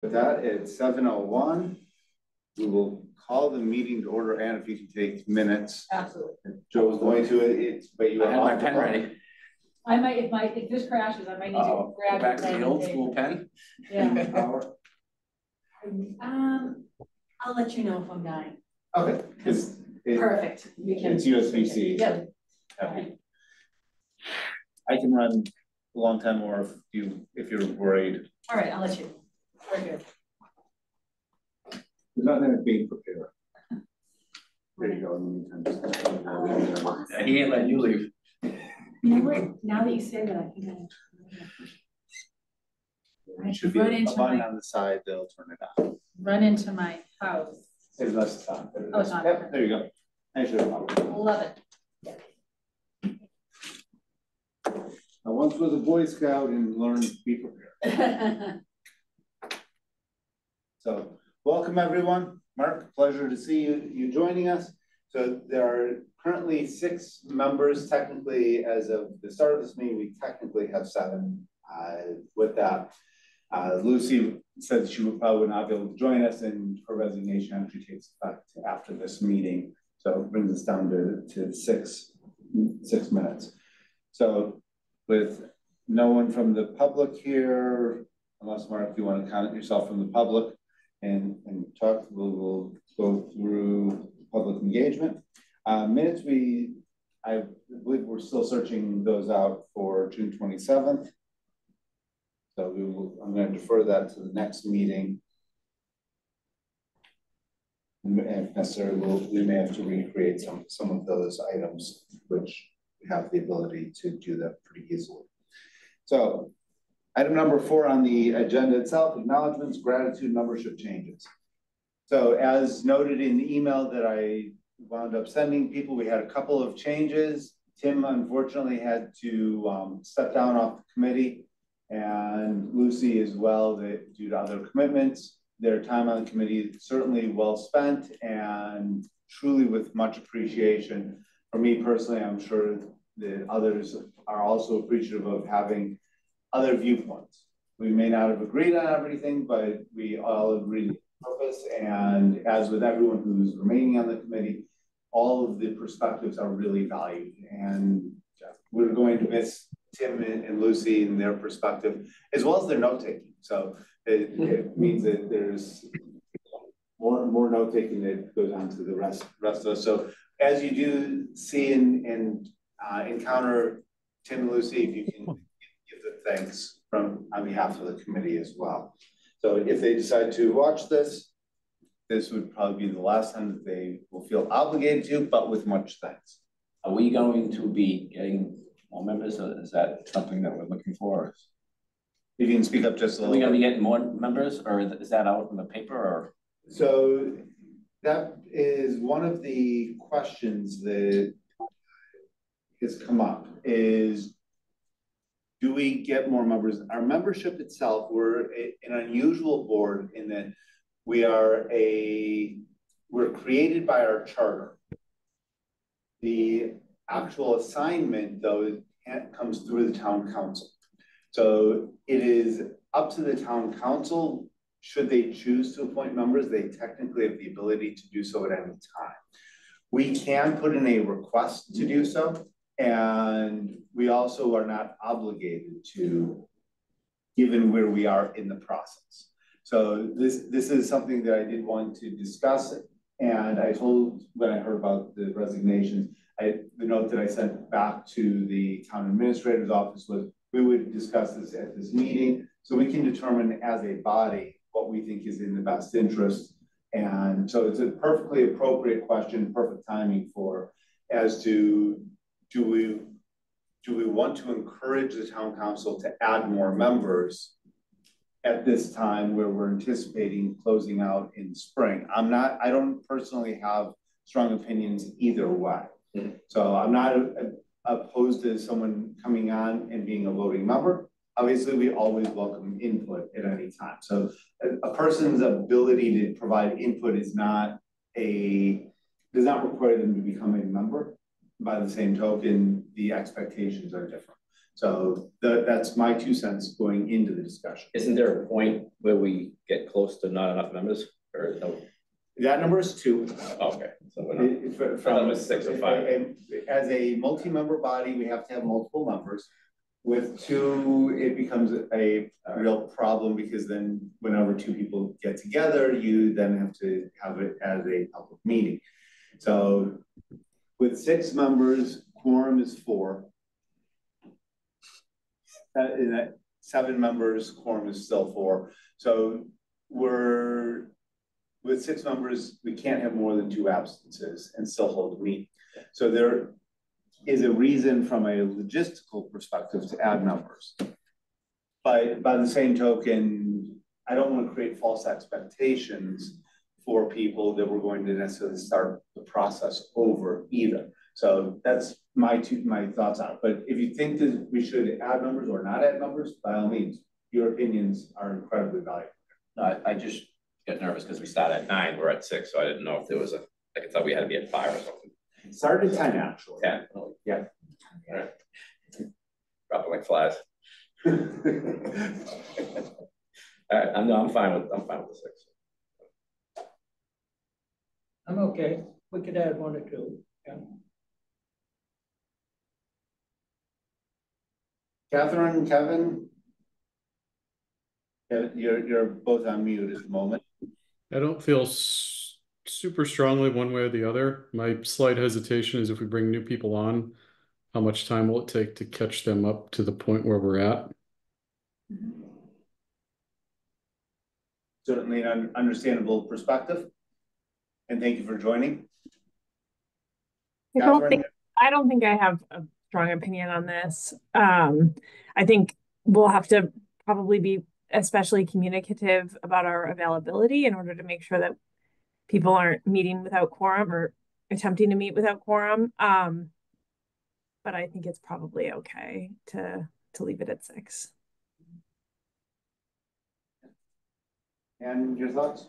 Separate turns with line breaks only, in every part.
With that, it's 7:01. We will call the meeting to order, and if you can take minutes.
Absolutely.
Joe's going to it, but you
I have my pen ready.
I might, if this crashes, I might need to grab
back to the old school pen.
Yeah. I'll let you know if I'm dying.
Okay.
Perfect. We can.
It's USB-C.
Yeah.
Okay. I can run a long time more if you're worried.
All right, I'll let you. Very good.
There's nothing like being prepared. There you go.
He ain't letting you leave.
You know what? Now that you say that, I think I should run into my
on the side. They'll turn it on.
Run into my house.
Unless it's on.
Oh, it's on.
Yep, there you go. I should have.
Love it.
I once was a Boy Scout and learned to be prepared. So, welcome everyone. Mark, pleasure to see you joining us. So there are currently 6 members. Technically, as of the start of this meeting, we technically have 7. With that, Lucy said she would probably not be able to join us, and her resignation actually takes effect after this meeting. So it brings us down to 6 minutes. So with no one from the public here, unless Mark, you want to count yourself from the public and talk, we'll go through public engagement. Minutes, I believe we're still searching those out for June 27th. So I'm going to defer that to the next meeting. And if necessary, we may have to recreate some of those items, which we have the ability to do that pretty easily. So item number 4 on the agenda itself, acknowledgements, gratitude, membership changes. So as noted in the email that I wound up sending people, we had a couple of changes. Tim unfortunately had to step down off the committee, and Lucy as well, due to other commitments. Their time on the committee certainly well spent and truly with much appreciation. For me personally, I'm sure that others are also appreciative of having other viewpoints. We may not have agreed on everything, but we all agreed on purpose. And as with everyone who's remaining on the committee, all of the perspectives are really valued. And we're going to miss Tim and Lucy and their perspective, as well as their note-taking. So it means that there's more note-taking that goes on to the rest of us. So as you do see and encounter Tim and Lucy, if you can give the thanks on behalf of the committee as well. So if they decide to watch this would probably be the last time that they will feel obligated to, but with much thanks.
Are we going to be getting more members, or is that something that we're looking for?
If you can speak up just a little.
Are we going to be getting more members, or is that out in the paper? Or
so that is one of the questions that has come up: is do we get more members? Our membership itself, we're an unusual board in that we're created by our charter. The actual assignment, though, comes through the town council. So it is up to the town council. Should they choose to appoint members, they technically have the ability to do so at any time. We can put in a request to do so, and we also are not obligated to, given where we are in the process. So this is something that I did want to discuss, and I told when I heard about the resignations, the note that I sent back to the town administrator's office was we would discuss this at this meeting so we can determine as a body what we think is in the best interest. And so it's a perfectly appropriate question, perfect timing for as to do we want to encourage the town council to add more members at this time where we're anticipating closing out in spring. I don't personally have strong opinions either way. So I'm not opposed to someone coming on and being a voting member. Obviously, we always welcome input at any time. So a person's ability to provide input does not require them to become a member. By the same token, the expectations are different. So that's my 2 cents going into the discussion.
Isn't there a point where we get close to not enough members, or no?
That number is 2.
Okay, so we're not.
From
That was 6 or 5.
As a multi-member body, we have to have multiple members. With 2, it becomes a real problem because then whenever 2 people get together, you then have to have it as a public meeting. So with 6 members, quorum is 4. In that 7 members, quorum is still 4. So with 6 members, we can't have more than 2 absences and still hold the meeting. So there is a reason from a logistical perspective to add members. But by the same token, I don't want to create false expectations for people that we're going to necessarily start the process over either. So that's my thoughts on it. But if you think that we should add members or not add members, by all means, your opinions are incredibly valuable.
No, I just get nervous because we start at 9, we're at 6, so I didn't know if there was like I thought we had to be at 5 or something.
Started at 10 actually.
10.
Yeah.
All right. Dropping like flies. All right, I'm fine with the 6.
I'm okay. We could add 1 or 2. Yeah.
Catherine, Kevin, you're both on mute at the moment.
I don't feel super strongly one way or the other. My slight hesitation is if we bring new people on, how much time will it take to catch them up to the point where we're at?
Certainly an understandable perspective. And thank you for joining.
I don't think I have a strong opinion on this. I think we'll have to probably be especially communicative about our availability in order to make sure that people aren't meeting without quorum or attempting to meet without quorum. But I think it's probably okay to leave it at 6.
And your thoughts?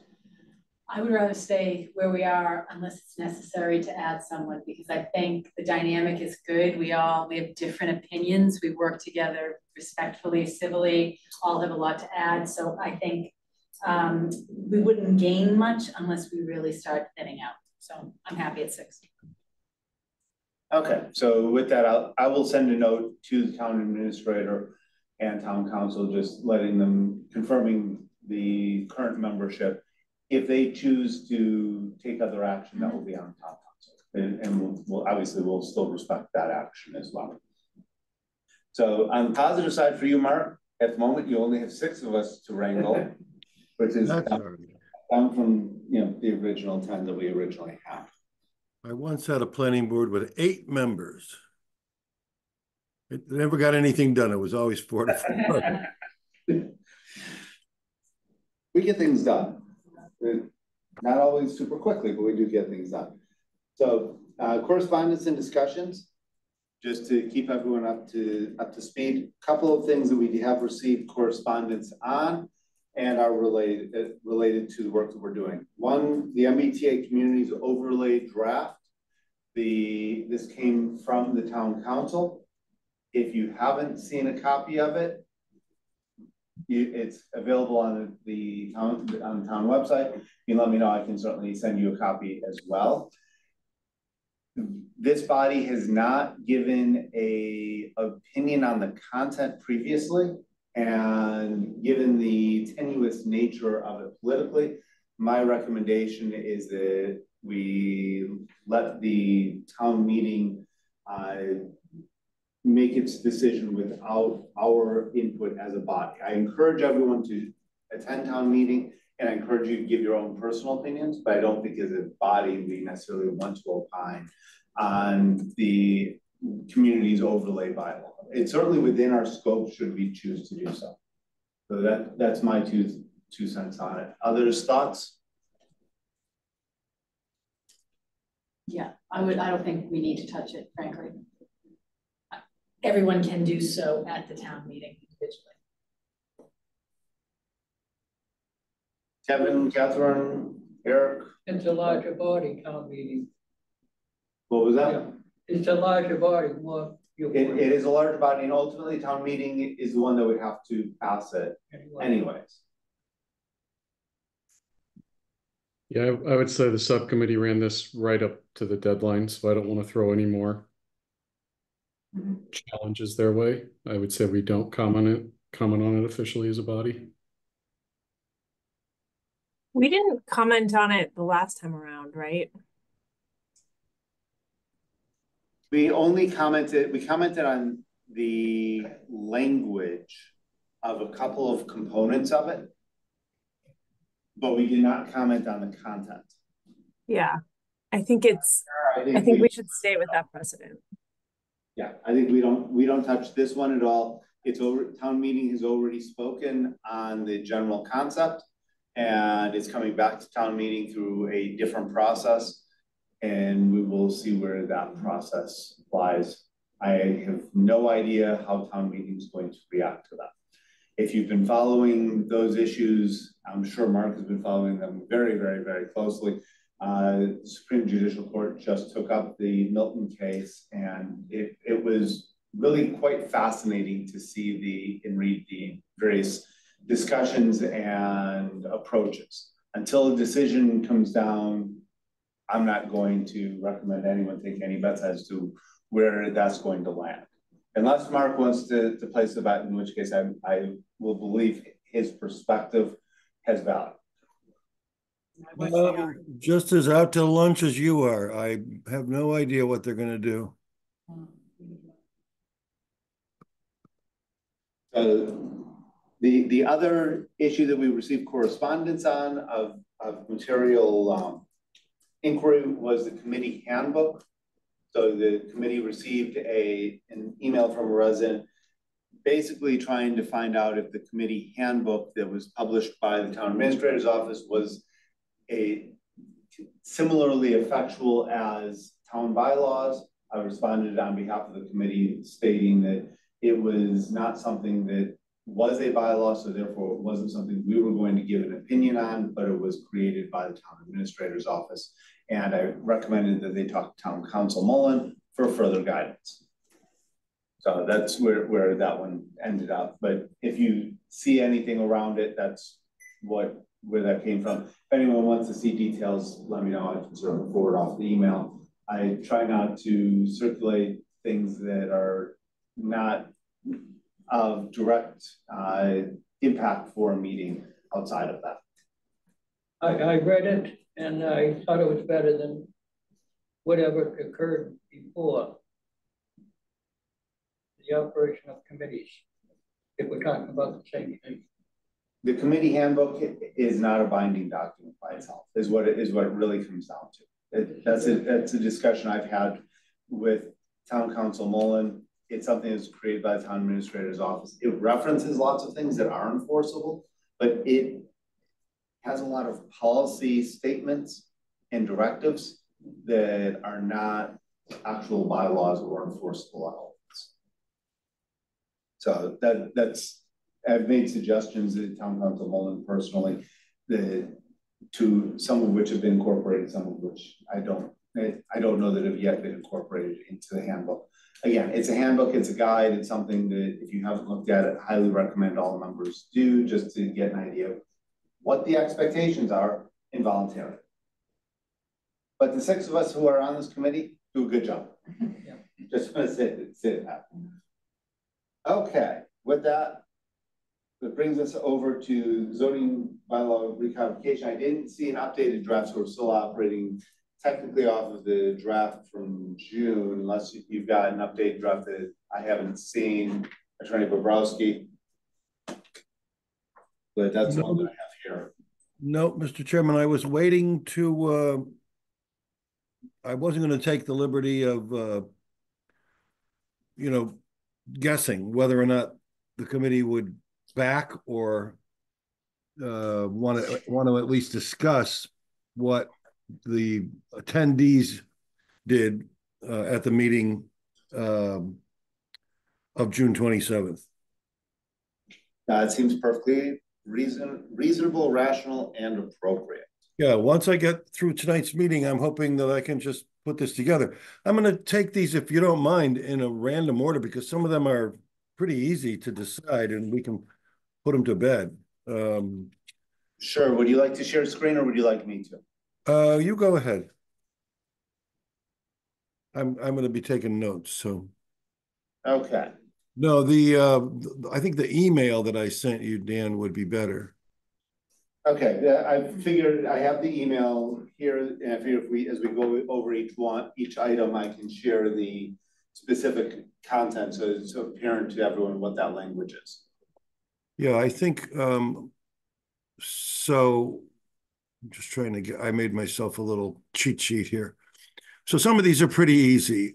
I would rather stay where we are unless it's necessary to add someone, because I think the dynamic is good. We have different opinions. We work together respectfully, civilly, all have a lot to add. So I think we wouldn't gain much unless we really start thinning out. So I'm happy at 6.
Okay, so with that, I will send a note to the town administrator and town council, just letting them, confirming the current membership. If they choose to take other action, that will be on town council. And we'll obviously we'll still respect that action as well. So on the positive side for you, Mark, at the moment, you only have 6 of us to wrangle, which is down from the original 10 that we originally had.
I once had a planning board with 8 members. It never got anything done. It was always 4 to 4.
We get things done. Not always super quickly, but we do get things done. So correspondence and discussions, just to keep everyone up to speed. A couple of things that we have received correspondence on and are related to the work that we're doing. One, the MBTA Communities Overlay Draft. This came from the town council. If you haven't seen a copy of it, it's available on the town website. You can let me know. I can certainly send you a copy as well. This body has not given an opinion on the content previously, and given the tenuous nature of it politically, my recommendation is that we let the town meeting make its decision without our input as a body. I encourage everyone to attend town meeting, and I encourage you to give your own personal opinions, but I don't think as a body we necessarily want to opine on the community's overlay bylaw. It's certainly within our scope should we choose to do so. So that's my two cents on it. Others' thoughts?
Yeah, I don't think we need to touch it, frankly. Everyone can do so at the town meeting individually.
Kevin, Catherine, Eric?
It's a larger body town meeting.
What was that?
Yeah. It's a larger body, more
It is a large body, and ultimately town meeting is the one that would have to pass it anyways.
Yeah, I would say the subcommittee ran this right up to the deadline, so I don't want to throw any more challenges their way. I would say we don't comment on it officially as a body.
We didn't comment on it the last time around, right?
We commented on the language of a couple of components of it, but we did not comment on the content.
Yeah, I think we should stay with that precedent.
Yeah, I think we don't touch this one at all. It's over, town meeting has already spoken on the general concept, and it's coming back to town meeting through a different process, and we will see where that process lies. I have no idea how town meeting is going to react to that. If you've been following those issues, I'm sure Mark has been following them very, very, very closely. Supreme Judicial Court just took up the Milton case, and it was really quite fascinating to see and read the various discussions and approaches. Until a decision comes down, I'm not going to recommend anyone take any bets as to where that's going to land. Unless Mark wants to place the bet, in which case I will believe his perspective has value.
Just as out to lunch as you are. I have no idea what they're going to do.
The other issue that we received correspondence on of material inquiry was the committee handbook. So the committee received an email from a resident basically trying to find out if the committee handbook that was published by the town administrator's office was similarly effectual as town bylaws. I responded on behalf of the committee stating that it was not something that was a bylaw, so therefore it wasn't something we were going to give an opinion on, but it was created by the town administrator's office. And I recommended that they talk to town council Mullen for further guidance. So that's where that one ended up. But if you see anything around it, that's where that came from. If anyone wants to see details, let me know. I can sort of forward off the email. I try not to circulate things that are not of direct impact for a meeting outside of that.
I read it and I thought it was better than whatever occurred before the operation of committees, if we're talking about the same thing.
The committee handbook is not a binding document by itself, is what it really comes down to. That's a discussion I've had with town council Mullen. It's something that's created by the town administrator's office. It references lots of things that are enforceable, but it has a lot of policy statements and directives that are not actual bylaws or enforceable elements. So that's, I've made suggestions to town council Mullen personally, to some of which have been incorporated, some of which I don't know that have yet been incorporated into the handbook. Again, it's a handbook, it's a guide, it's something that if you haven't looked at it, I highly recommend all members do, just to get an idea of what the expectations are in volunteering. But the 6 of us who are on this committee do a good job.
Yeah.
Just want to say that. Okay, with that, it brings us over to zoning bylaw recodification. I didn't see an updated draft, so we're still operating technically off of the draft from June, unless you've got an updated draft that I haven't seen, Attorney Bobrowski. But that's the one that I have here.
No, Mr. Chairman, I was waiting to, I wasn't going to take the liberty of, guessing whether or not the committee would back or want to at least discuss what the attendees did at the meeting of June 27th.
It seems perfectly reasonable, rational, and appropriate.
Yeah, once I get through tonight's meeting, I'm hoping that I can just put this together. I'm gonna take these, if you don't mind, in a random order, because some of them are pretty easy to decide and we can put them to bed.
Sure, would you like to share screen or would you like me to?
You go ahead. I'm gonna be taking notes, so.
Okay,
No, I think the email that I sent you, Dan, would be better.
okay, yeah, I figured I have the email here, and I figured as we go over each item, I can share the specific content, so it's apparent to everyone what that language is.
Yeah, I think, so I'm just trying to I made myself a little cheat sheet here. So some of these are pretty easy.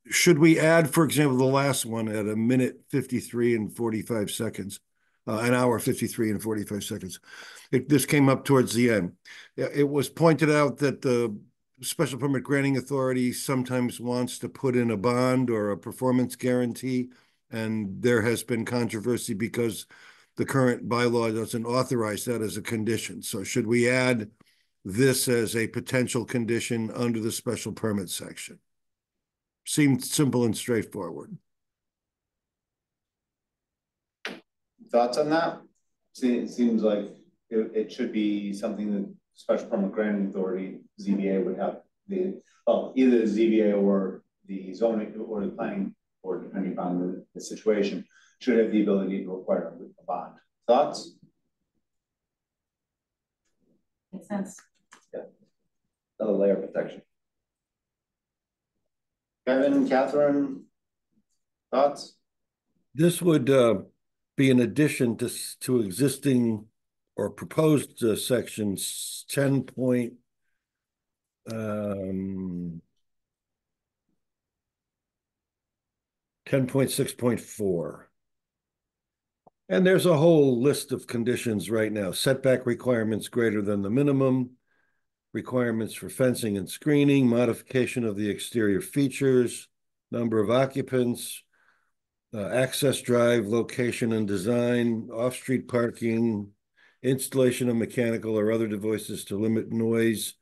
Should we add, for example, the last one at 1:53 and 45 seconds, an hour 53 and 45 seconds? This came up towards the end. It was pointed out that the special permit granting authority sometimes wants to put in a bond or a performance guarantee, and there has been controversy because the current bylaw doesn't authorize that as a condition. So should we add this as a potential condition under the special permit section? Seemed simple and straightforward.
Thoughts on that? It seems like it should be something that special permit granting authority, ZBA would have either the ZBA or the zoning or the planning board, depending upon the situation, should have the ability to require a bond. Thoughts?
Makes sense.
Yeah. Another layer of protection.
Kevin, Catherine, thoughts?
This would be in addition to existing or proposed sections 10.6.4. And there's a whole list of conditions right now. Setback requirements greater than the minimum, requirements for fencing and screening, modification of the exterior features, number of occupants, access drive, location and design, off-street parking, installation of mechanical or other devices to limit noise,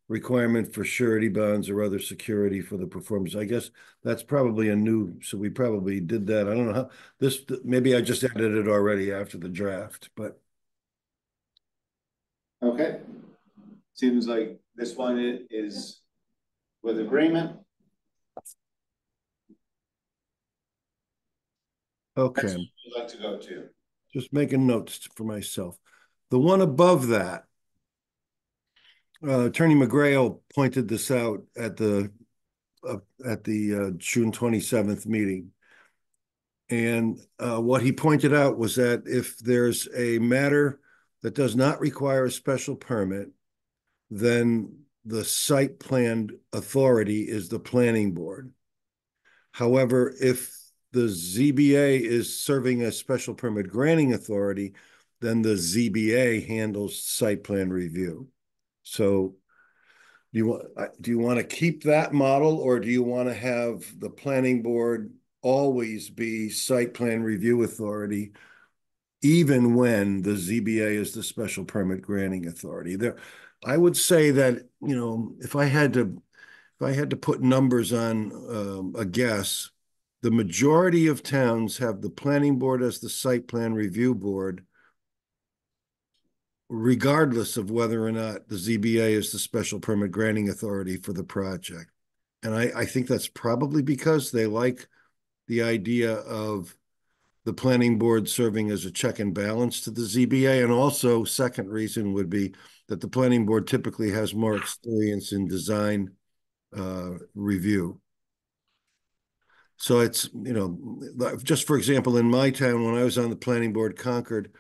requirement for surety bonds or other security for the performance. I guess that's probably a new, so we probably did that. I don't know how this, maybe I just added it already after the draft, but.
Okay. Seems like this one is with agreement.
Okay.
You'd like to go to?
Just making notes for myself. The one above that, Attorney McGrail pointed this out at the June 27th meeting. And what he pointed out was that if there's a matter that does not require a special permit, then the site plan authority is the planning board. However, if the ZBA is serving as special permit granting authority, then the ZBA handles site plan review. So do you want to keep that model, or do you want to have the planning board always be site plan review authority, even when the ZBA is the special permit granting authority? There, I would say that, you know, if I had to put numbers on a guess, the majority of towns have the planning board as the site plan review board, regardless of whether or not the ZBA is the special permit granting authority for the project. And I think that's probably because they like the idea of the planning board serving as a check and balance to the ZBA. And also, second reason would be that the planning board typically has more experience in design review. So it's, you know, just for example, in my town, when I was on the planning board, Concord,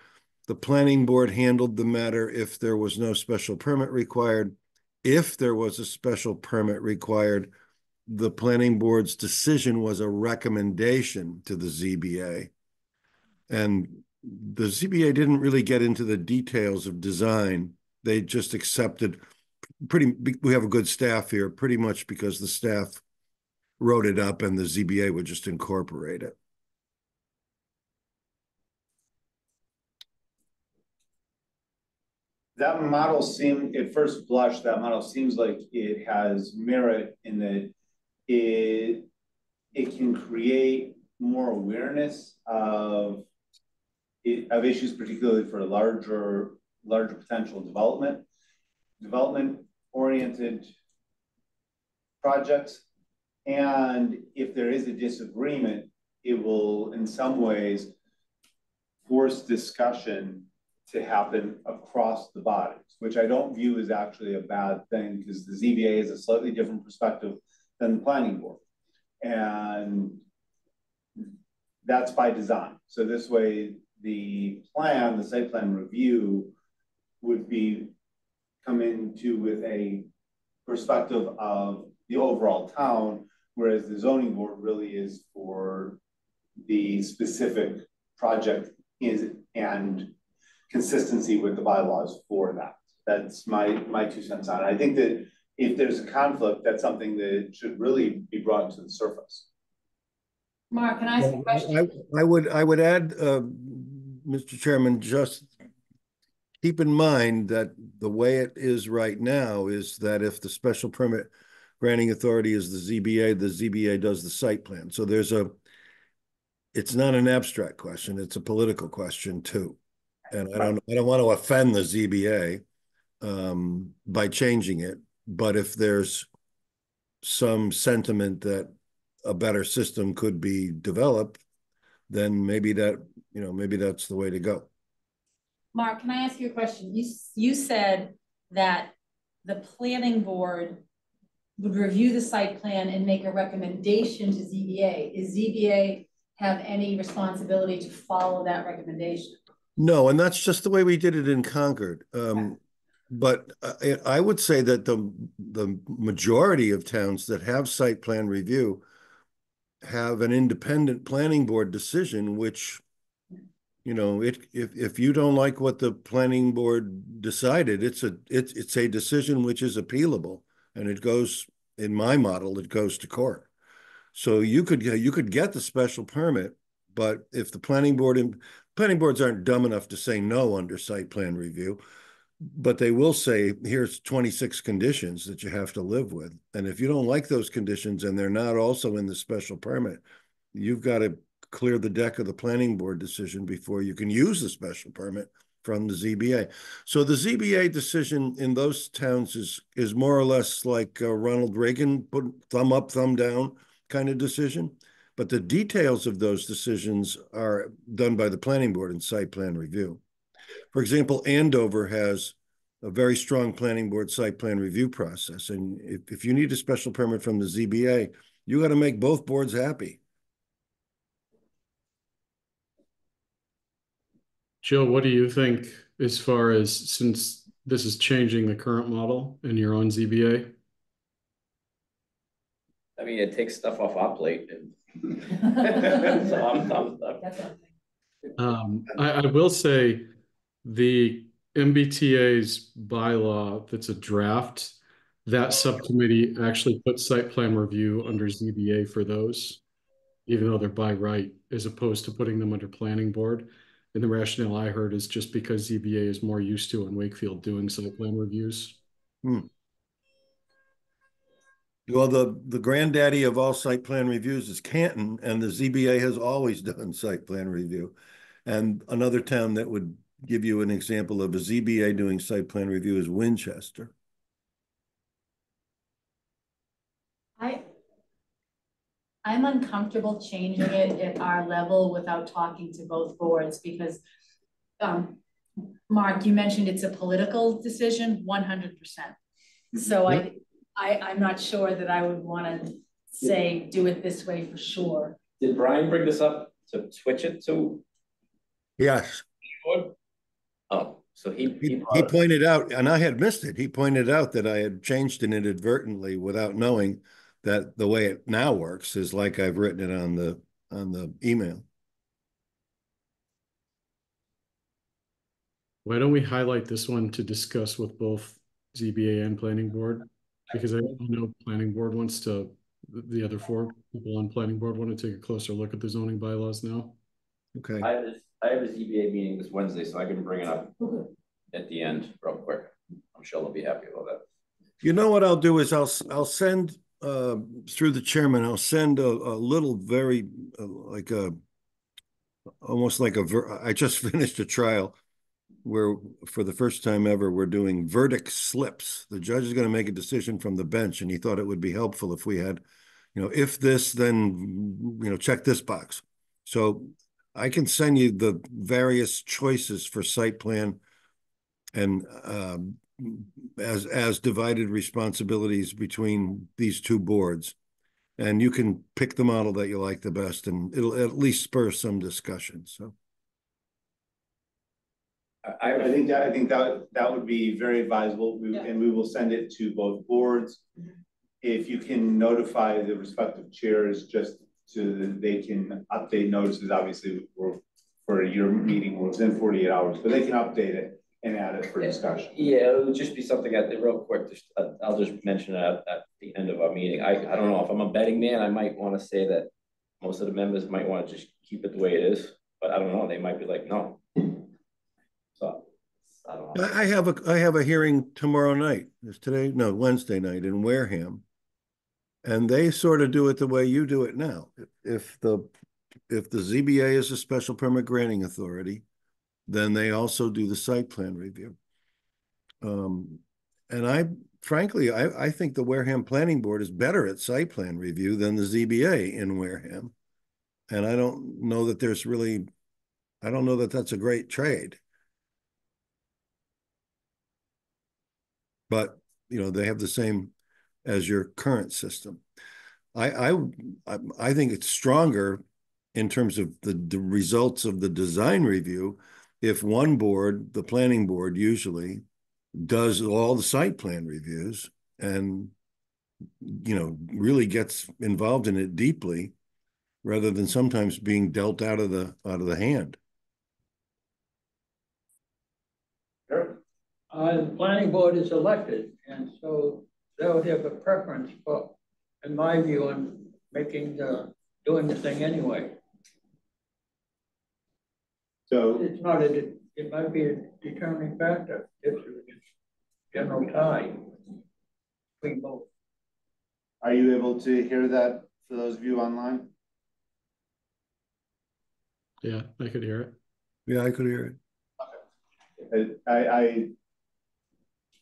the planning board handled the matter if there was no special permit required. If there was a special permit required, the planning board's decision was a recommendation to the ZBA. And the ZBA didn't really get into the details of design. They just accepted we have a good staff here, pretty much because the staff wrote it up and the ZBA would just incorporate it.
that model at first blush, that model seems like it has merit in that it can create more awareness of issues, particularly for larger potential development oriented projects. And if there is a disagreement, it will in some ways force discussion to happen across the bodies, which I don't view as actually a bad thing, because the ZBA has a slightly different perspective than the planning board. And that's by design. So this way, the site plan review would come into with a perspective of the overall town, whereas the zoning board really is for the specific project and consistency with the bylaws for that. That's my 2 cents on it. I think that if there's a conflict, that's something that should really be brought to the surface.
Mark, can I ask a question?
I would add, Mr. Chairman, just keep in mind that the way it is right now is that if the special permit granting authority is the ZBA does the site plan. So it's not an abstract question, it's a political question too. And I don't want to offend the ZBA by changing it, but if there's some sentiment that a better system could be developed, then maybe that's the way to go.
Mark, can I ask you a question? You said that the planning board would review the site plan and make a recommendation to ZBA. Is ZBA have any responsibility to follow that recommendation?
No, and that's just the way we did it in Concord. But I would say that the majority of towns that have site plan review have an independent planning board decision, which, if you don't like what the planning board decided, it's a decision which is appealable, and it goes, in my model, it goes to court. So you could get the special permit, but if the planning boards aren't dumb enough to say no under site plan review, but they will say, here's 26 conditions that you have to live with. And if you don't like those conditions and they're not also in the special permit, you've got to clear the deck of the planning board decision before you can use the special permit from the ZBA. So the ZBA decision in those towns is more or less like Ronald Reagan put thumb up, thumb down kind of decision. But the details of those decisions are done by the planning board in site plan review. For example, Andover has a very strong planning board site plan review process. And if you need a special permit from the ZBA, you got to make both boards happy.
Jill, what do you think as far as, since this is changing the current model and you're on ZBA?
I mean, it takes stuff off our plate. So
I will say the MBTA's bylaw that's a draft, that subcommittee actually put site plan review under ZBA for those, even though they're by right, as opposed to putting them under planning board. And the rationale I heard is just because ZBA is more used to in Wakefield doing site plan reviews.
Well, the granddaddy of all site plan reviews is Canton, and the ZBA has always done site plan review. And another town that would give you an example of a ZBA doing site plan review is Winchester.
I'm uncomfortable changing it at our level without talking to both boards, because Mark, you mentioned it's a political decision, 100%. So I'm not sure that I would want to say do it this way for sure.
did Brian bring this up to switch it to?
Yes.
Oh, so he
pointed out, and I had missed it. He pointed out that I had changed it inadvertently without knowing that the way it now works is like I've written it on the email.
Why don't we highlight this one to discuss with both ZBA and planning board? Because I know planning board wants to, the other 4 people on planning board want to take a closer look at the zoning bylaws now.
Okay.
I have a ZBA meeting this Wednesday, so I can bring it up at the end real quick. Michelle will be happy about that.
You know what I'll do is I'll send through the chairman, I'll send a little very like a almost like I just finished a trial where for the first time ever we're doing verdict slips. The judge is going to make a decision from the bench, and he thought it would be helpful if we had, if this, then check this box. So I can send you the various choices for site plan and as divided responsibilities between these two boards. And you can pick the model that you like the best, and it'll at least spur some discussion. So
I think that would be very advisable, and we will send it to both boards. If you can notify the respective chairs just so that they can update notices. Obviously, for your meeting within 48 hours, but they can update it and add it for discussion.
Yeah, it'll just be something real quick. I'll just mention it at the end of our meeting. I don't know if I'm a betting man. I might want to say that most of the members might want to just keep it the way it is, but I don't know. They might be like, no. So I don't know.
I have a hearing tomorrow night. Is today? No, Wednesday night in Wareham, and they sort of do it the way you do it now. If the ZBA is a special permit granting authority, then they also do the site plan review. And frankly, I think the Wareham Planning Board is better at site plan review than the ZBA in Wareham. And I don't know that that's a great trade. But, they have the same as your current system. I think it's stronger in terms of the results of the design review if one board, the planning board usually, does all the site plan reviews and really gets involved in it deeply, rather than sometimes being dealt out of the hand.
Sure.
The planning board is elected, and so they would have a preference for, in my view, on doing the thing anyway.
So
It's not it might be a determining factor if there's general tie between both.
are you able to hear that for those of you online?
Yeah, I could hear it.
Yeah, I could hear it.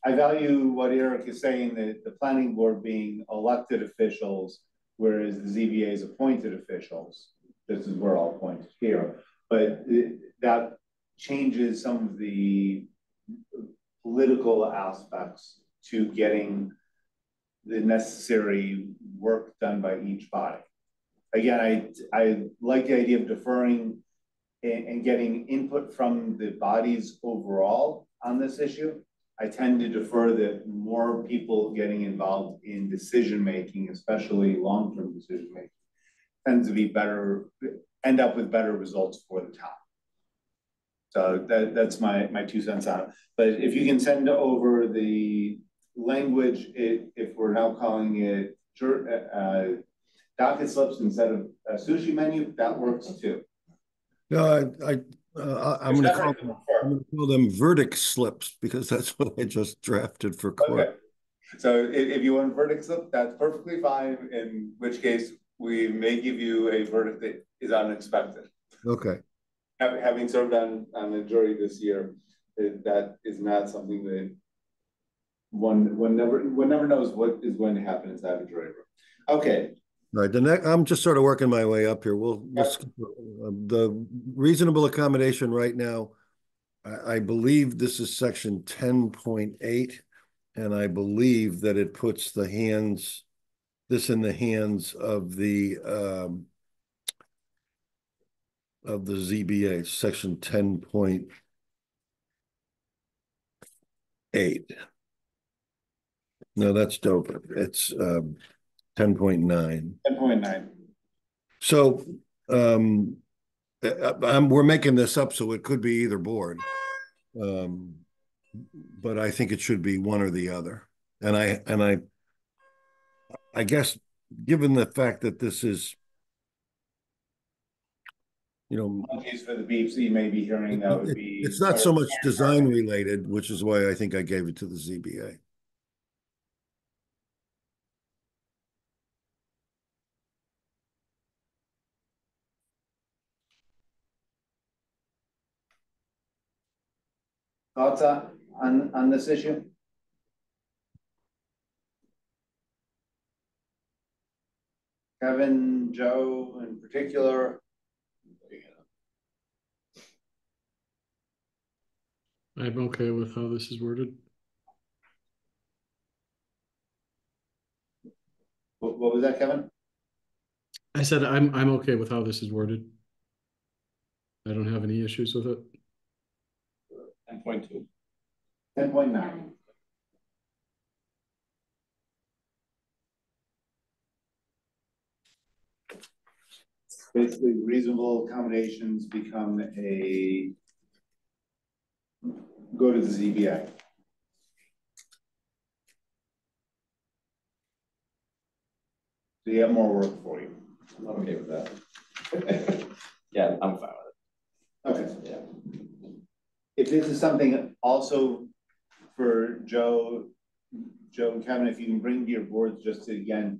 I value what Eric is saying, that the planning board being elected officials, whereas the ZBA is appointed officials. This is where all appointed here, but that changes some of the political aspects to getting the necessary work done by each body. Again, I like the idea of deferring and getting input from the bodies overall on this issue. I tend to defer that more people getting involved in decision-making, especially long-term decision-making, tends to be better, end up with better results for the town. So that's my 2 cents on it. But if you can send over the language, if we're now calling it docket slips instead of a sushi menu, that works too.
No, I'm going to call them verdict slips, because that's what I just drafted for court.
Okay. So if you want a verdict slip, that's perfectly fine, in which case we may give you a verdict that is unexpected.
Okay.
Having served on the jury this year, that is not something that one never knows what is going to happen inside a jury room. Okay.
All right, I'm just sort of working my way up here. We'll the reasonable accommodation right now, I believe this is section 10.8, and I believe that it puts this in the hands of the ZBA, section 10.8. No, that's Dover. It's 10.9.
10.9.
So we're making this up, so it could be either board. But I think it should be one or the other. And I guess, given the fact that this is you know,
Apologies for the beeps that you may be hearing, that would be.
it's not so much design related, which is why I think I gave it to the ZBA.
Thoughts on this issue? Kevin, Joe in particular?
I'm okay with how this is worded.
What was that, Kevin?
I said I'm okay with how this is worded. I don't have any issues with it.
10.2.
10.9. Basically, reasonable accommodations become a go to the ZBA. So you have more work for you.
I'm okay with that. Yeah, I'm fine with
Okay.
it. Yeah.
If this is something also for Joe and Kevin, if you can bring to your boards just to, again,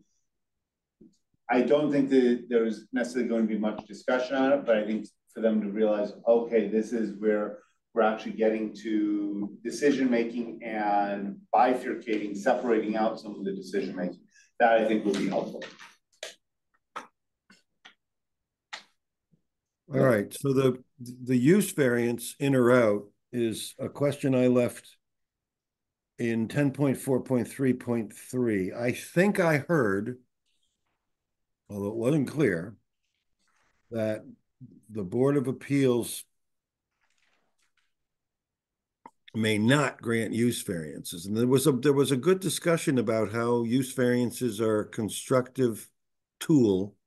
I don't think that there's necessarily going to be much discussion on it, but I think for them to realize, okay, this is where we're actually getting to decision-making and bifurcating, separating out some of the decision-making. That I think will be helpful.
All right, so the use variance in or out is a question I left in 10.4.3.3. I think I heard, although it wasn't clear, that the Board of Appeals may not grant use variances. And there was a good discussion about how use variances are a constructive tool,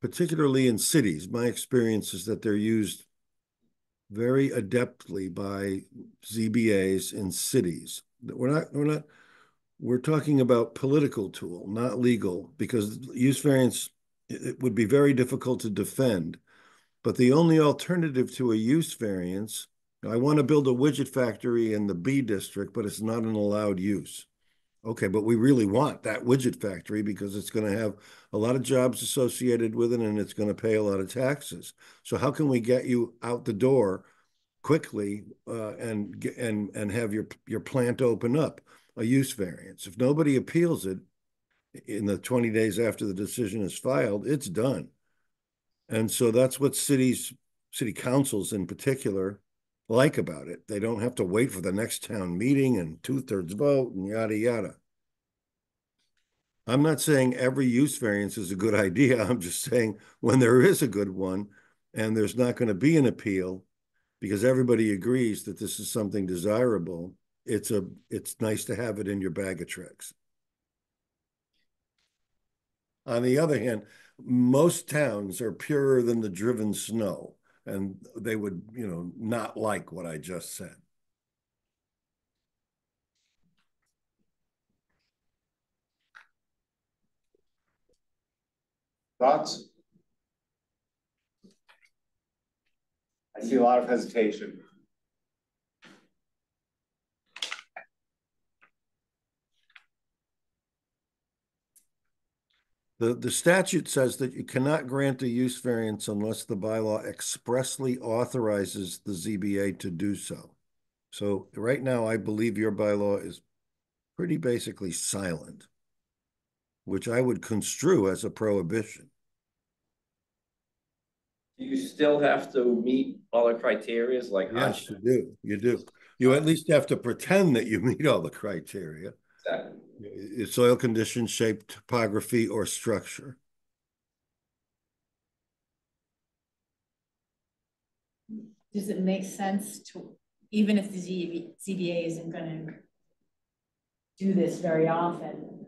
particularly in cities. My experience is that they're used very adeptly by ZBAs in cities. We're talking about political tool, not legal, because use variance, it would be very difficult to defend. But the only alternative to a use variance, I want to build a widget factory in the B district, but it's not an allowed use. Okay, but we really want that widget factory because it's going to have a lot of jobs associated with it and it's going to pay a lot of taxes. So how can we get you out the door quickly and have your plant open up? A use variance. If nobody appeals it in the 20 days after the decision is filed, it's done. And so that's what city councils in particular like about it. They don't have to wait for the next town meeting and 2/3 vote and yada, yada. I'm not saying every use variance is a good idea. I'm just saying when there is a good one and there's not going to be an appeal because everybody agrees that this is something desirable, it's nice to have it in your bag of tricks. On the other hand, most towns are purer than the driven snow, and they would, not like what I just said.
Thoughts? I see a lot of hesitation.
The statute says that you cannot grant a use variance unless the bylaw expressly authorizes the ZBA to do so. So right now, I believe your bylaw is pretty basically silent, which I would construe as a prohibition.
You still have to meet all the criterias like.
Yes, you do. You do. You at least have to pretend that you meet all the criteria.
Exactly.
Soil condition, shape, topography, or structure.
Does it make sense to, even if the ZBA isn't gonna do this very often,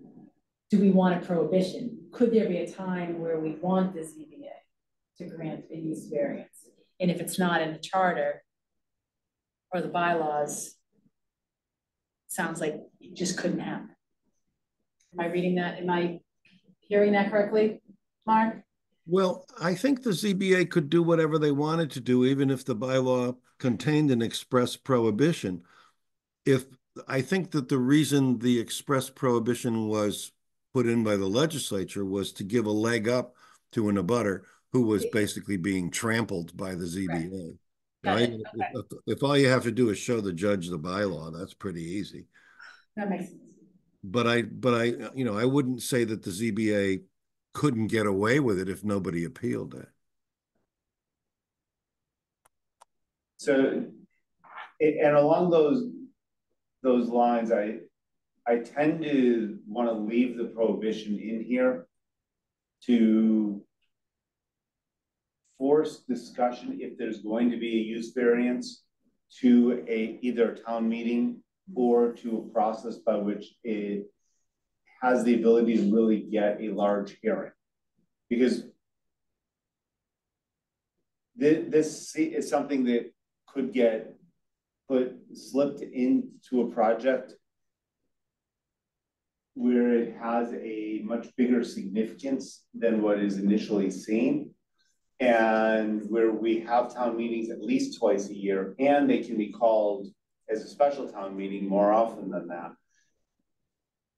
do we want a prohibition? Could there be a time where we want the ZBA to grant a use variance? And if it's not in the charter or the bylaws, sounds like it just couldn't happen. Am I reading that? Am I hearing that correctly, Mark?
Well, I think the ZBA could do whatever they wanted to do, even if the bylaw contained an express prohibition. If, I think that the reason the express prohibition was put in by the legislature was to give a leg up to an abutter who was basically being trampled by the ZBA. Now,
Got it, okay,
if all you have to do is show the judge the bylaw, that's pretty easy.
that makes sense.
But I wouldn't say that the ZBA couldn't get away with it if nobody appealed it.
So, and along those lines, I tend to want to leave the prohibition in here to force discussion if there's going to be a use variance to either a town meeting or to a process by which it has the ability to really get a large hearing. Because this is something that could get slipped into a project where it has a much bigger significance than what is initially seen, and where we have town meetings at least twice a year, and they can be called as a special town meeting more often than that.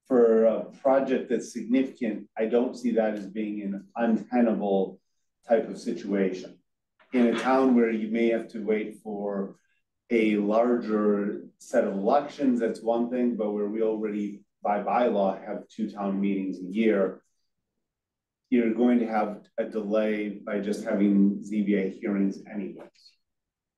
For a project that's significant, I don't see that as being an untenable type of situation. In a town where you may have to wait for a larger set of elections, that's one thing, but where we already by bylaw have 2 town meetings a year, you're going to have a delay by just having ZBA hearings anyways.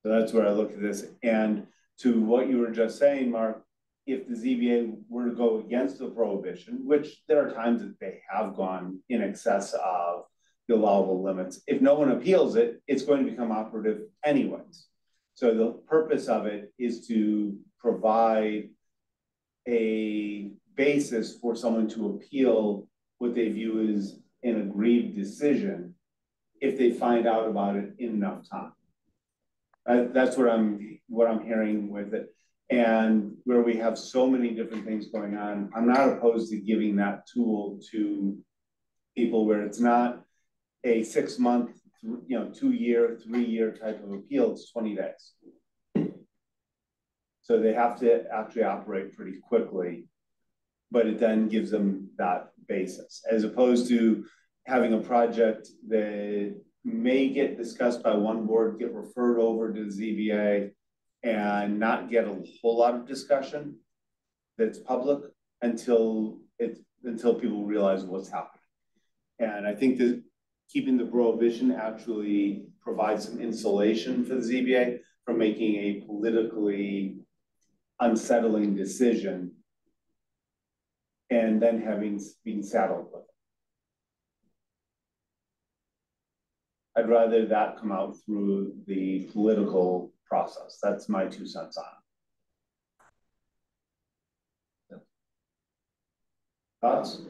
So that's where I look at this. And to what you were just saying, Mark, if the ZBA were to go against the prohibition, which there are times that they have gone in excess of the allowable limits, if no one appeals it, it's going to become operative anyways. So the purpose of it is to provide a basis for someone to appeal what they view as an aggrieved decision if they find out about it in enough time. That's what I'm hearing with it. And where we have so many different things going on, I'm not opposed to giving that tool to people where it's not a 6-month, 2-year, 3-year type of appeal, it's 20 days. So they have to actually operate pretty quickly, but it then gives them that basis, as opposed to having a project that may get discussed by one board, get referred over to the ZBA, and not get a whole lot of discussion that's public until people realize what's happening. And I think that keeping the prohibition actually provides some insulation for the ZBA from making a politically unsettling decision and then being saddled with it. I'd rather that come out through the political process. That's my 2 cents on it. Thoughts?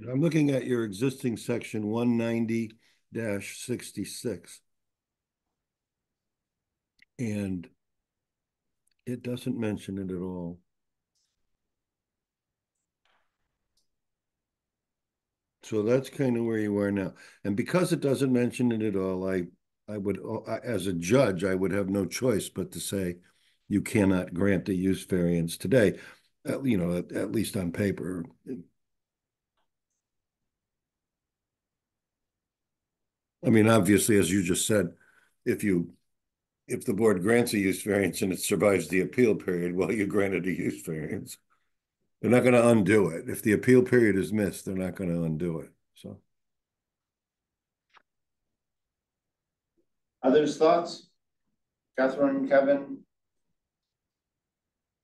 I'm looking at your existing section 190-66. And it doesn't mention it at all. So that's kind of where you are now. And because it doesn't mention it at all, I would, as a judge, I would have no choice but to say you cannot grant a use variance today, at least on paper. I mean, obviously, as you just said, if the board grants a use variance and it survives the appeal period, well, you granted a use variance. They're not going to undo it. If the appeal period is missed, they're not going to undo it. So,
Others' thoughts? Catherine, Kevin?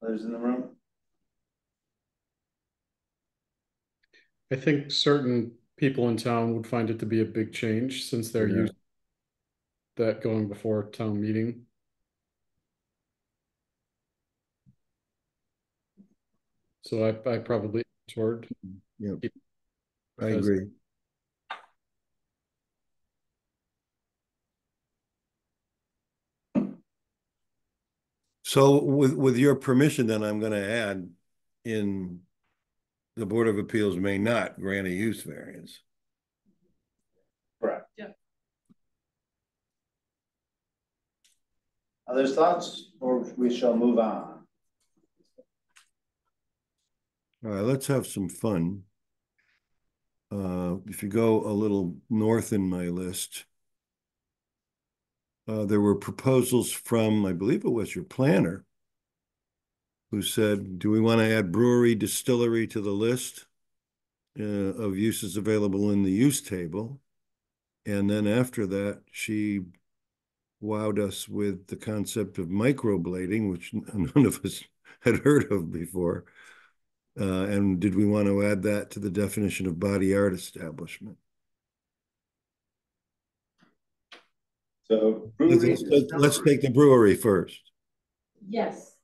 Others in the room?
I think certain people in town would find it to be a big change since they're used to that going before town meeting. So I probably toward.
Yeah, I agree. So with your permission, then I'm going to add in the Board of Appeals may not grant a use variance.
Correct.
Yeah.
Other thoughts, or we shall move on?
All right, let's have some fun. If you go a little north in my list, there were proposals from, I believe it was your planner, who said, do we want to add brewery, distillery to the list of uses available in the use table? And then after that, she wowed us with the concept of microblading, which none of us had heard of before. And did we want to add that to the definition of body art establishment?
So brewery.
Let's take the brewery first.
Yes.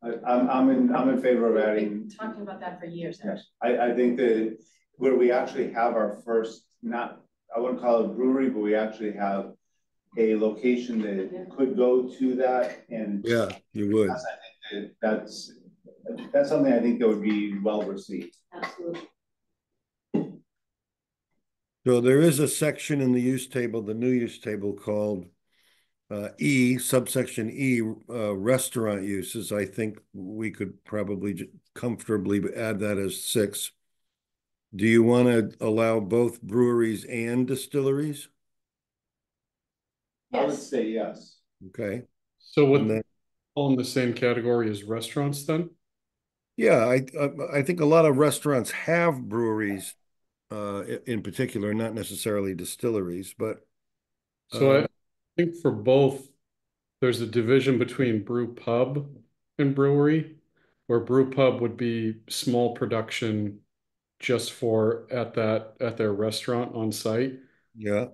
I'm in favor of
We've
adding.
been talking about that for years,
Yes,
actually.
I think that where we actually have our first, not, I wouldn't call it a brewery, but we actually have a location that could go to that, and
Yeah, you would.
I think that's something I think that would be well received.
Absolutely.
So there is a section in the use table, the new use table, called E, subsection E, restaurant uses. I think we could probably comfortably add that as 6. Do you want to allow both breweries and distilleries?
I would
Yes.
say yes.
Okay.
So
And
would
then,
fall in the same category as restaurants then?
yeah, I think a lot of restaurants have breweries in particular, not necessarily distilleries, but
So I think for both, there's a division between brew pub and brewery, where brew pub would be small production just for at their restaurant on site.
yeah.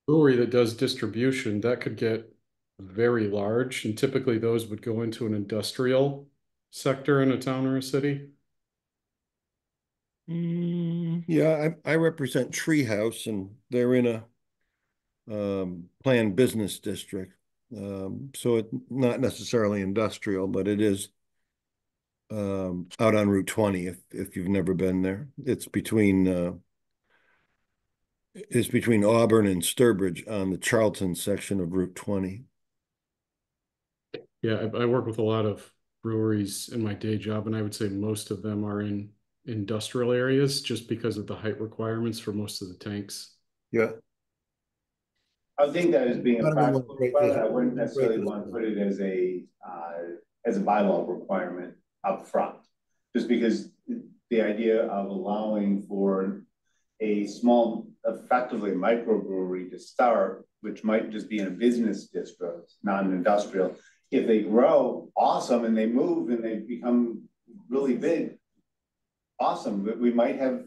Brewery that does distribution, that could get very large, and typically those would go into an industrial sector in a town or a city.
Yeah, I represent Treehouse, and they're in a planned business district. So it's not necessarily industrial, but it is out on Route 20 if you've never been there. It's between Auburn and Sturbridge on the Charlton section of Route 20.
Yeah, I work with a lot of breweries in my day job, and I would say most of them are in industrial areas just because of the height requirements for most of the tanks.
Yeah.
I think that as being a practical requirement, I wouldn't
Great
necessarily
list.
want to put it as a bylaw requirement up front. Just because the idea of allowing for a small, effectively microbrewery to start, which might just be in a business district, not an industrial. If they grow, awesome, and they move and they become really big, awesome. But we might have,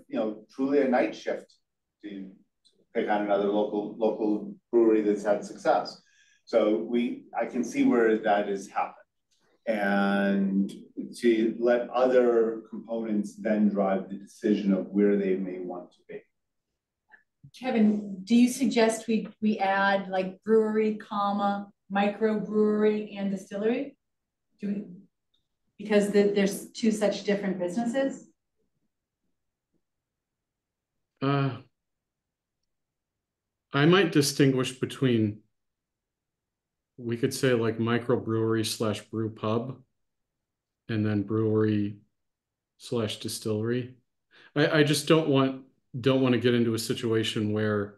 truly a night shift to pick on another local brewery that's had success. So I can see where that has happened. And to let other components then drive the decision of where they may want to be.
Kevin, do you suggest we add like brewery, comma, microbrewery and distillery? Because there's 2 such different businesses?
I might distinguish between, we could say like microbrewery / brew pub, and then brewery / distillery. I just don't want to get into a situation where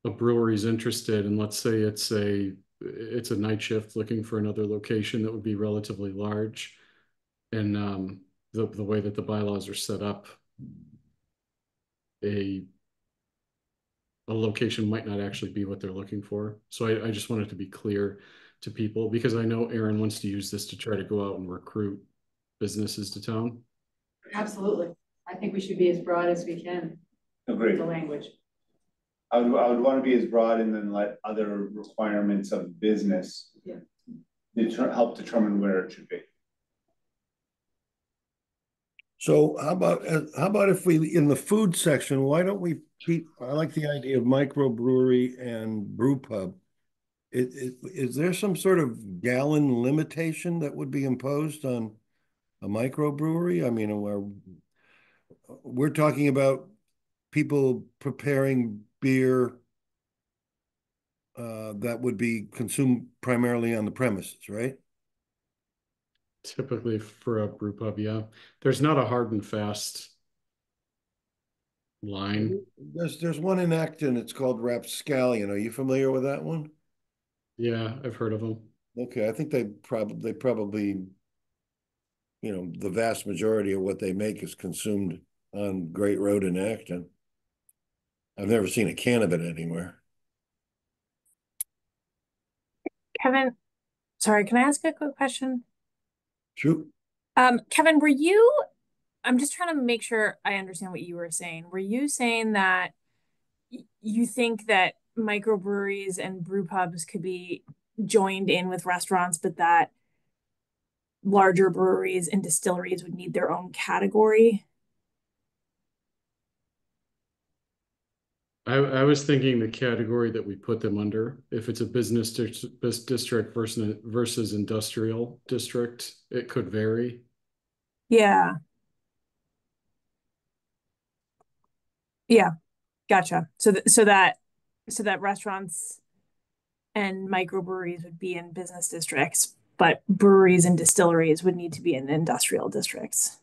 a brewery is interested, and let's say it's a night shift looking for another location that would be relatively large, and the way that the bylaws are set up, a location might not actually be what they're looking for. So I just want it to be clear to people, because I know Aaron wants to use this to try to go out and recruit businesses to town.
Absolutely. I think we should be as broad as we can with
Agreed.
the language.
I would want to be as broad and then let other requirements of business help determine where it should be.
So how about if we, in the food section, why don't we keep, I like the idea of microbrewery and brew pub. Is there some sort of gallon limitation that would be imposed on a microbrewery? I mean, we're talking about people preparing beer that would be consumed primarily on the premises, right?
Typically for a brew pub, yeah. There's not a hard and fast line.
There's one in Acton, it's called Rapscallion. Are you familiar with that one?
Yeah, I've heard of them.
Okay, I think they probably, the vast majority of what they make is consumed on Great Road in Acton. I've never seen a can of it anywhere.
Kevin, sorry, can I ask a quick question?
Shoot.
Kevin, I'm just trying to make sure I understand what you were saying. Were you saying that you think that microbreweries and brew pubs could be joined in with restaurants, but that larger breweries and distilleries would need their own category?
I was thinking the category that we put them under, if it's a district versus industrial district, it could vary.
Yeah. Yeah. Gotcha. So that restaurants and microbreweries would be in business districts, but breweries and distilleries would need to be in industrial districts.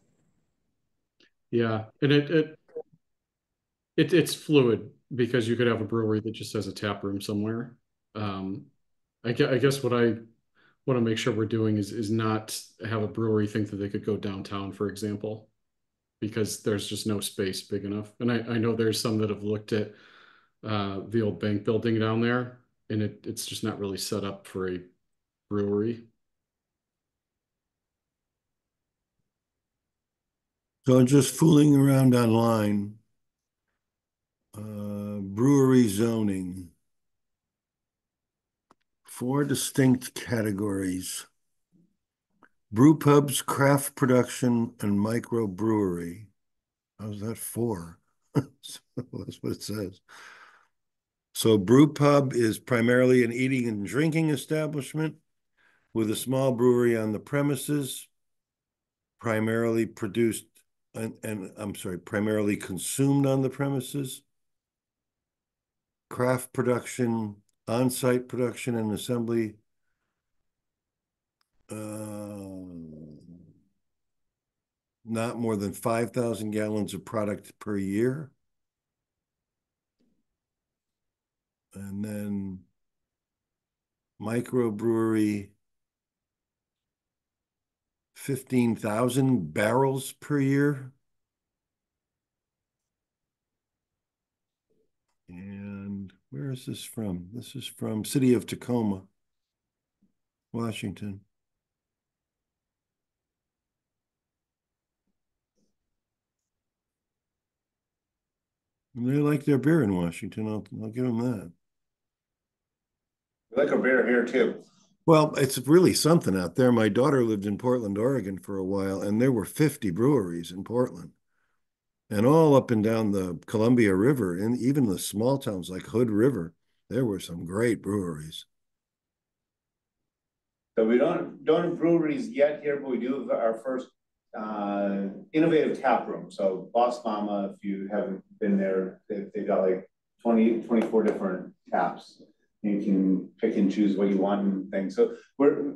Yeah, and it's fluid because you could have a brewery that just has a tap room somewhere. I guess what I want to make sure we're doing is not have a brewery think that they could go downtown, for example, because there's just no space big enough. And I know there's some that have looked at the old bank building down there, and it's just not really set up for a brewery.
So just fooling around online. Brewery zoning. 4 distinct categories. Brew pubs, craft production, and microbrewery. How's that 4? So that's what it says. So brew pub is primarily an eating and drinking establishment with a small brewery on the premises, primarily produced primarily consumed on the premises. Craft production, on-site production and assembly. Not more than 5,000 gallons of product per year. And then microbrewery, 15,000 barrels per year. And where is this from? This is from City of Tacoma, Washington. And they like their beer in Washington. I'll give them that.
We like our beer here too.
Well, it's really something out there. My daughter lived in Portland, Oregon for a while, and there were 50 breweries in Portland. And all up and down the Columbia River, and even the small towns like Hood River, there were some great breweries.
So we don't have breweries yet here, but we do have our first innovative tap room. So Boss Mama, if you haven't been there, they've got like 24 different taps. You can pick and choose what you want and things. So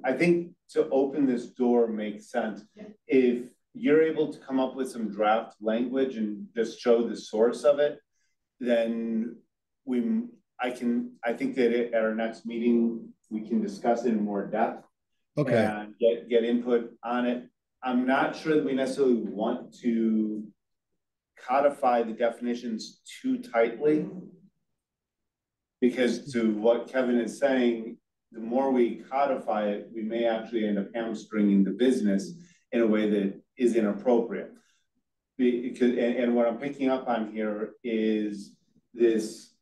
I think to open this door makes sense. If you're able to come up with some draft language and just show the source of it, then I think that at our next meeting, we can discuss it in more depth.
Okay.
And get input on it. I'm not sure that we necessarily want to codify the definitions too tightly, because to what Kevin is saying, the more we codify it, we may actually end up hamstringing the business in a way that is inappropriate. Because, and what I'm picking up on here is this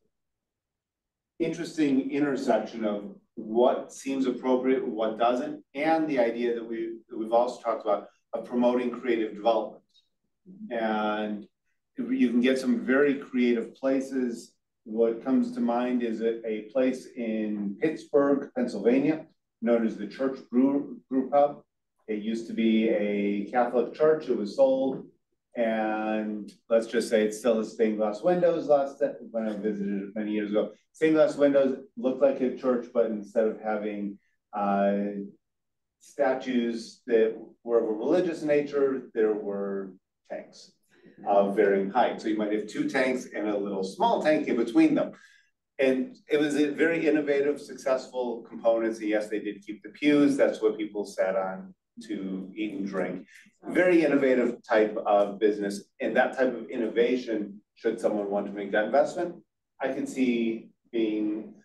interesting intersection of what seems appropriate, what doesn't, and the idea that we've also talked about of promoting creative development. And you can get some very creative places. What comes to mind is a place in Pittsburgh, Pennsylvania, known as the Church Brew Pub. It used to be a Catholic church. It was sold, and let's just say it still has stained glass windows. When I visited it many years ago, stained glass windows looked like a church, but instead of having statues that were of a religious nature, there were tanks of varying height. So you might have two tanks and a little small tank in between them. And it was a very innovative, successful components. And yes, they did keep the pews. That's what people sat on to eat and drink. Very innovative type of business. And that type of innovation, should someone want to make that investment, I could see being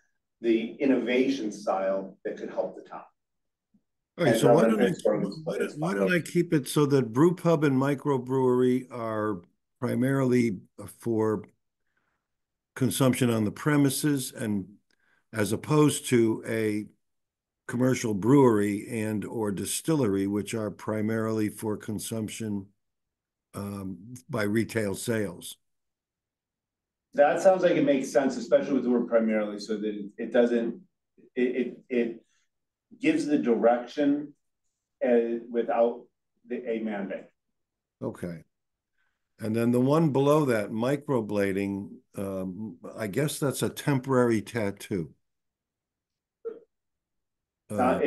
the innovation style that could help the town.
All right, so why don't I keep it so that brew pub and microbrewery are primarily for consumption on the premises, and as opposed to a commercial brewery and or distillery, which are primarily for consumption by retail sales.
That sounds like it makes sense, especially with the word primarily, so that it doesn't, it gives the direction without a mandate.
Okay. And then the one below that, microblading, I guess that's a temporary tattoo.
My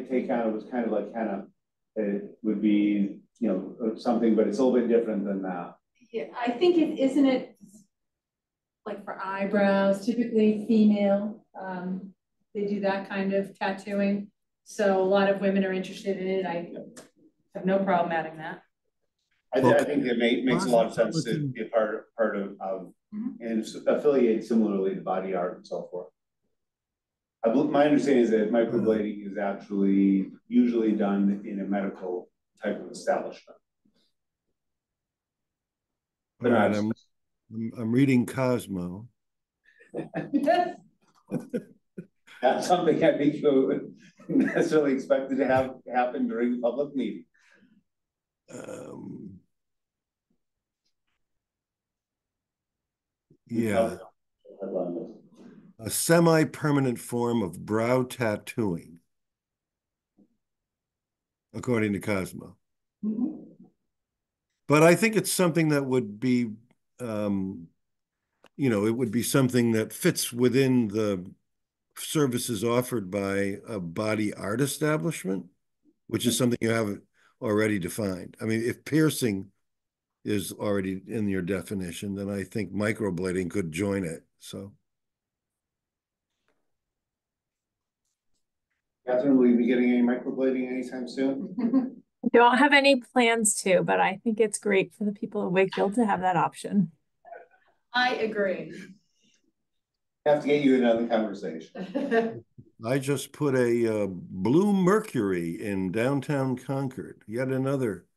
take on it was kind of like it would be, you know, something, but it's a little bit different than that.
Yeah, I think isn't it like for eyebrows, typically female, they do that kind of tattooing. So a lot of women are interested in it. I have no problem adding that.
I think it makes a lot of sense to be a part of and affiliate similarly to body art and so forth. My understanding is that microblading is actually usually done in a medical type of establishment.
All right, I'm reading Cosmo.
That's something I think you would necessarily expected to have happen during a public meeting.
Yeah. A semi-permanent form of brow tattooing, according to Cosmo. But I think it's something that would be, you know, it would be something that fits within the services offered by a body art establishment, which is something you have already defined. I mean, if piercing is already in your definition, then I think microblading could join it. So.
Catherine, will you be getting any microblading anytime soon?
Don't have any plans to, but I think it's great for the people of Wakefield to have that option.
I agree.
Have to get you another conversation.
I just put a Blue Mercury in downtown Concord. Yet another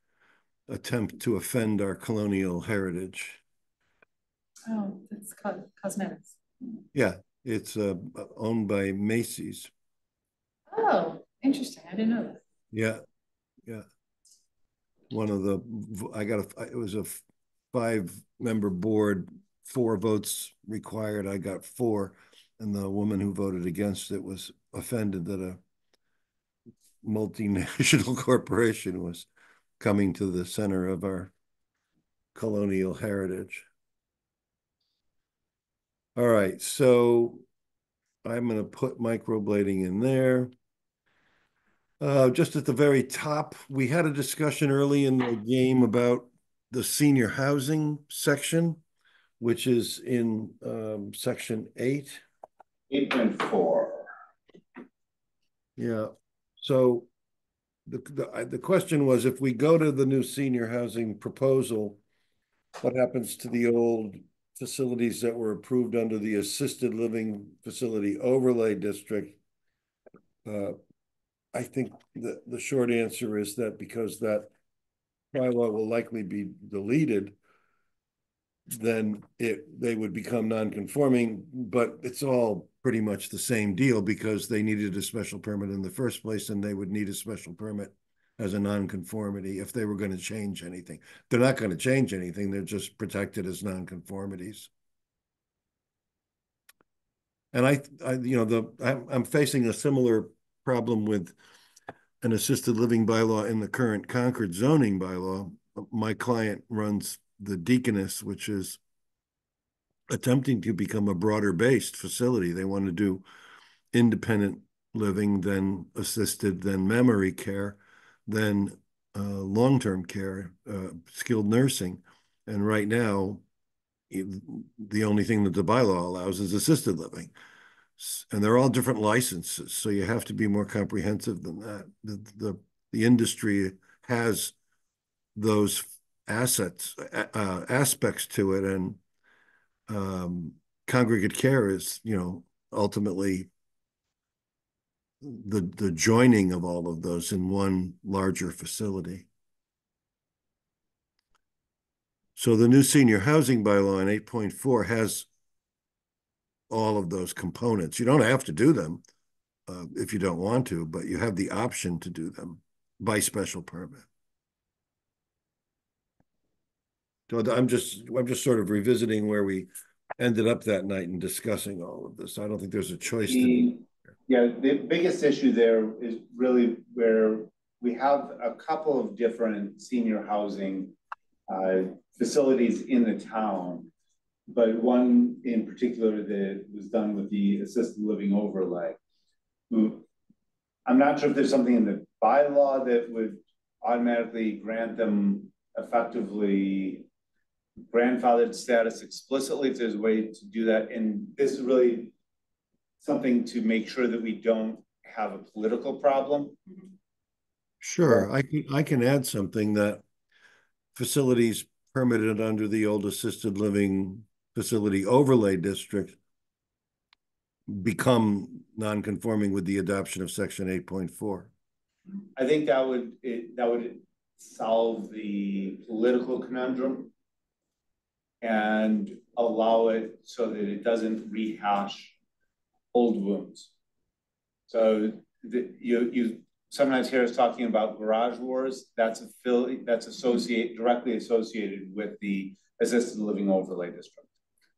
attempt to offend our colonial heritage.
Oh, it's cosmetics.
Yeah, it's owned by Macy's.
Oh, interesting. I didn't know that.
Yeah, yeah. One of the, it was a 5-member board, 4 votes required. I got 4. And the woman who voted against it was offended that a multinational corporation was coming to the center of our colonial heritage. All right, so I'm going to put microblading in there. Just at the very top, we had a discussion early in the game about the senior housing section, which is in section 8.
8.4.
Yeah. So the question was, if we go to the new senior housing proposal, what happens to the old facilities that were approved under the assisted living facility overlay district? I think the short answer is that because that bylaw will likely be deleted, then they would become non-conforming, but it's all pretty much the same deal because they needed a special permit in the first place, and they would need a special permit as a non-conformity if they were going to change anything. They're not going to change anything. They're just protected as non-conformities. And I'm facing a similar problem with an assisted living bylaw in the current Concord zoning bylaw. my client runs the Deaconess, which is attempting to become a broader based facility. They want to do independent living, then assisted, then memory care, then long-term care, skilled nursing. And right now, the only thing that the bylaw allows is assisted living. And they're all different licenses, so you have to be more comprehensive than that. The industry has those aspects to it, and congregate care is, ultimately the joining of all of those in one larger facility. So the new senior housing bylaw in 8.4 has all of those components. You don't have to do them if you don't want to, but you have the option to do them by special permit. So I'm just sort of revisiting where we ended up that night and discussing all of this. I don't think there's a choice to do.
Yeah, the biggest issue there is really where we have a couple of different senior housing facilities in the town, but one in particular that was done with the assisted living overlay. I'm not sure if there's something in the bylaw that would automatically grant them effectively grandfathered status explicitly, if there's a way to do that. And this is really something to make sure that we don't have a political problem.
Sure, I can add something that facilities permitted under the old assisted living facility overlay district become non-conforming with the adoption of section 8.4.
I think that would solve the political conundrum and allow it so that it doesn't rehash old wounds. So you sometimes hear us talking about garage wars. That's directly associated with the assisted living overlay district.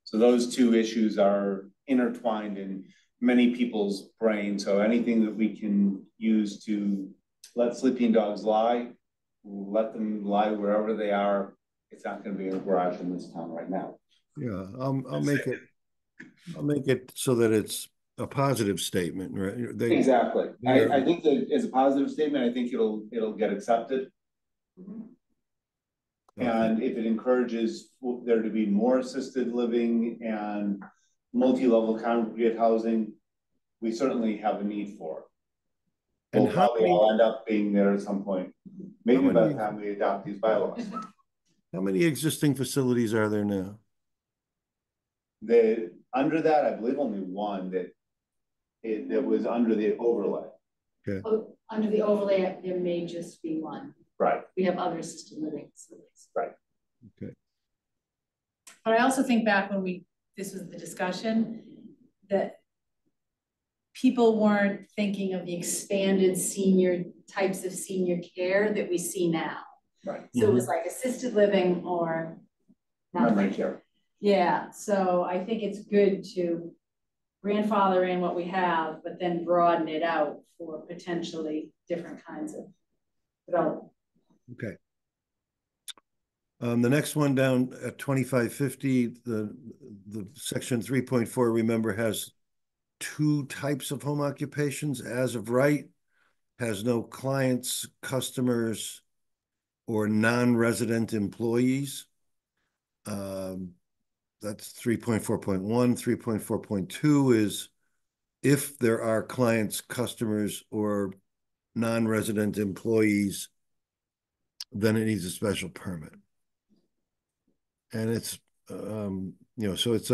So those two issues are intertwined in many people's brains. So anything that we can use to let sleeping dogs lie, let them lie wherever they are. It's not going to be in a garage in this town right now.
Yeah, I'll make it so that it's a positive statement, right?
Exactly. I think that as a positive statement, I think it'll get accepted. Okay. And if it encourages there to be more assisted living and multi-level congregate housing, we certainly have a need for it. And we'll probably all end up being there at some point, maybe by the time we adopt these bylaws.
How many existing facilities are there now?
Under that, I believe only one that was under the overlay.
Okay.
Oh, under the overlay, there may just be one.
Right.
We have other assisted living facilities.
Right.
Okay.
But I also think back when this was the discussion, that people weren't thinking of the expanded types of senior care that we see now.
Right.
So it was like assisted living or
memory care.
Yeah. So I think it's good to grandfather in what we have, but then broaden it out for potentially different kinds of development.
Okay. The next one down at 2550, the section 3.4, remember, has two types of home occupations as of right, has no clients, customers, or non-resident employees. That's 3.4.1. 3.4.2 is if there are clients, customers, or non-resident employees, then it needs a special permit. And it's, so it's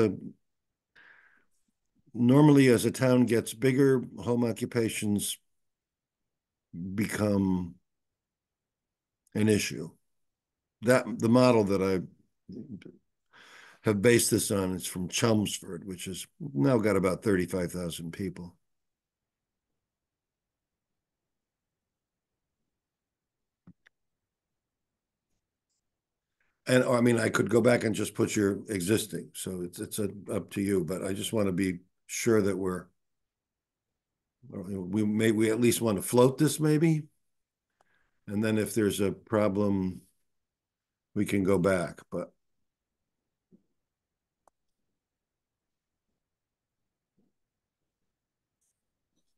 normally as a town gets bigger, home occupations become an issue. The model that I have based this on is from Chelmsford, which has now got about 35,000 people. And I mean, I could go back and just put your existing, so it's up to you, but I just want to be sure that we at least want to float this maybe. And then if there's a problem we can go back, but.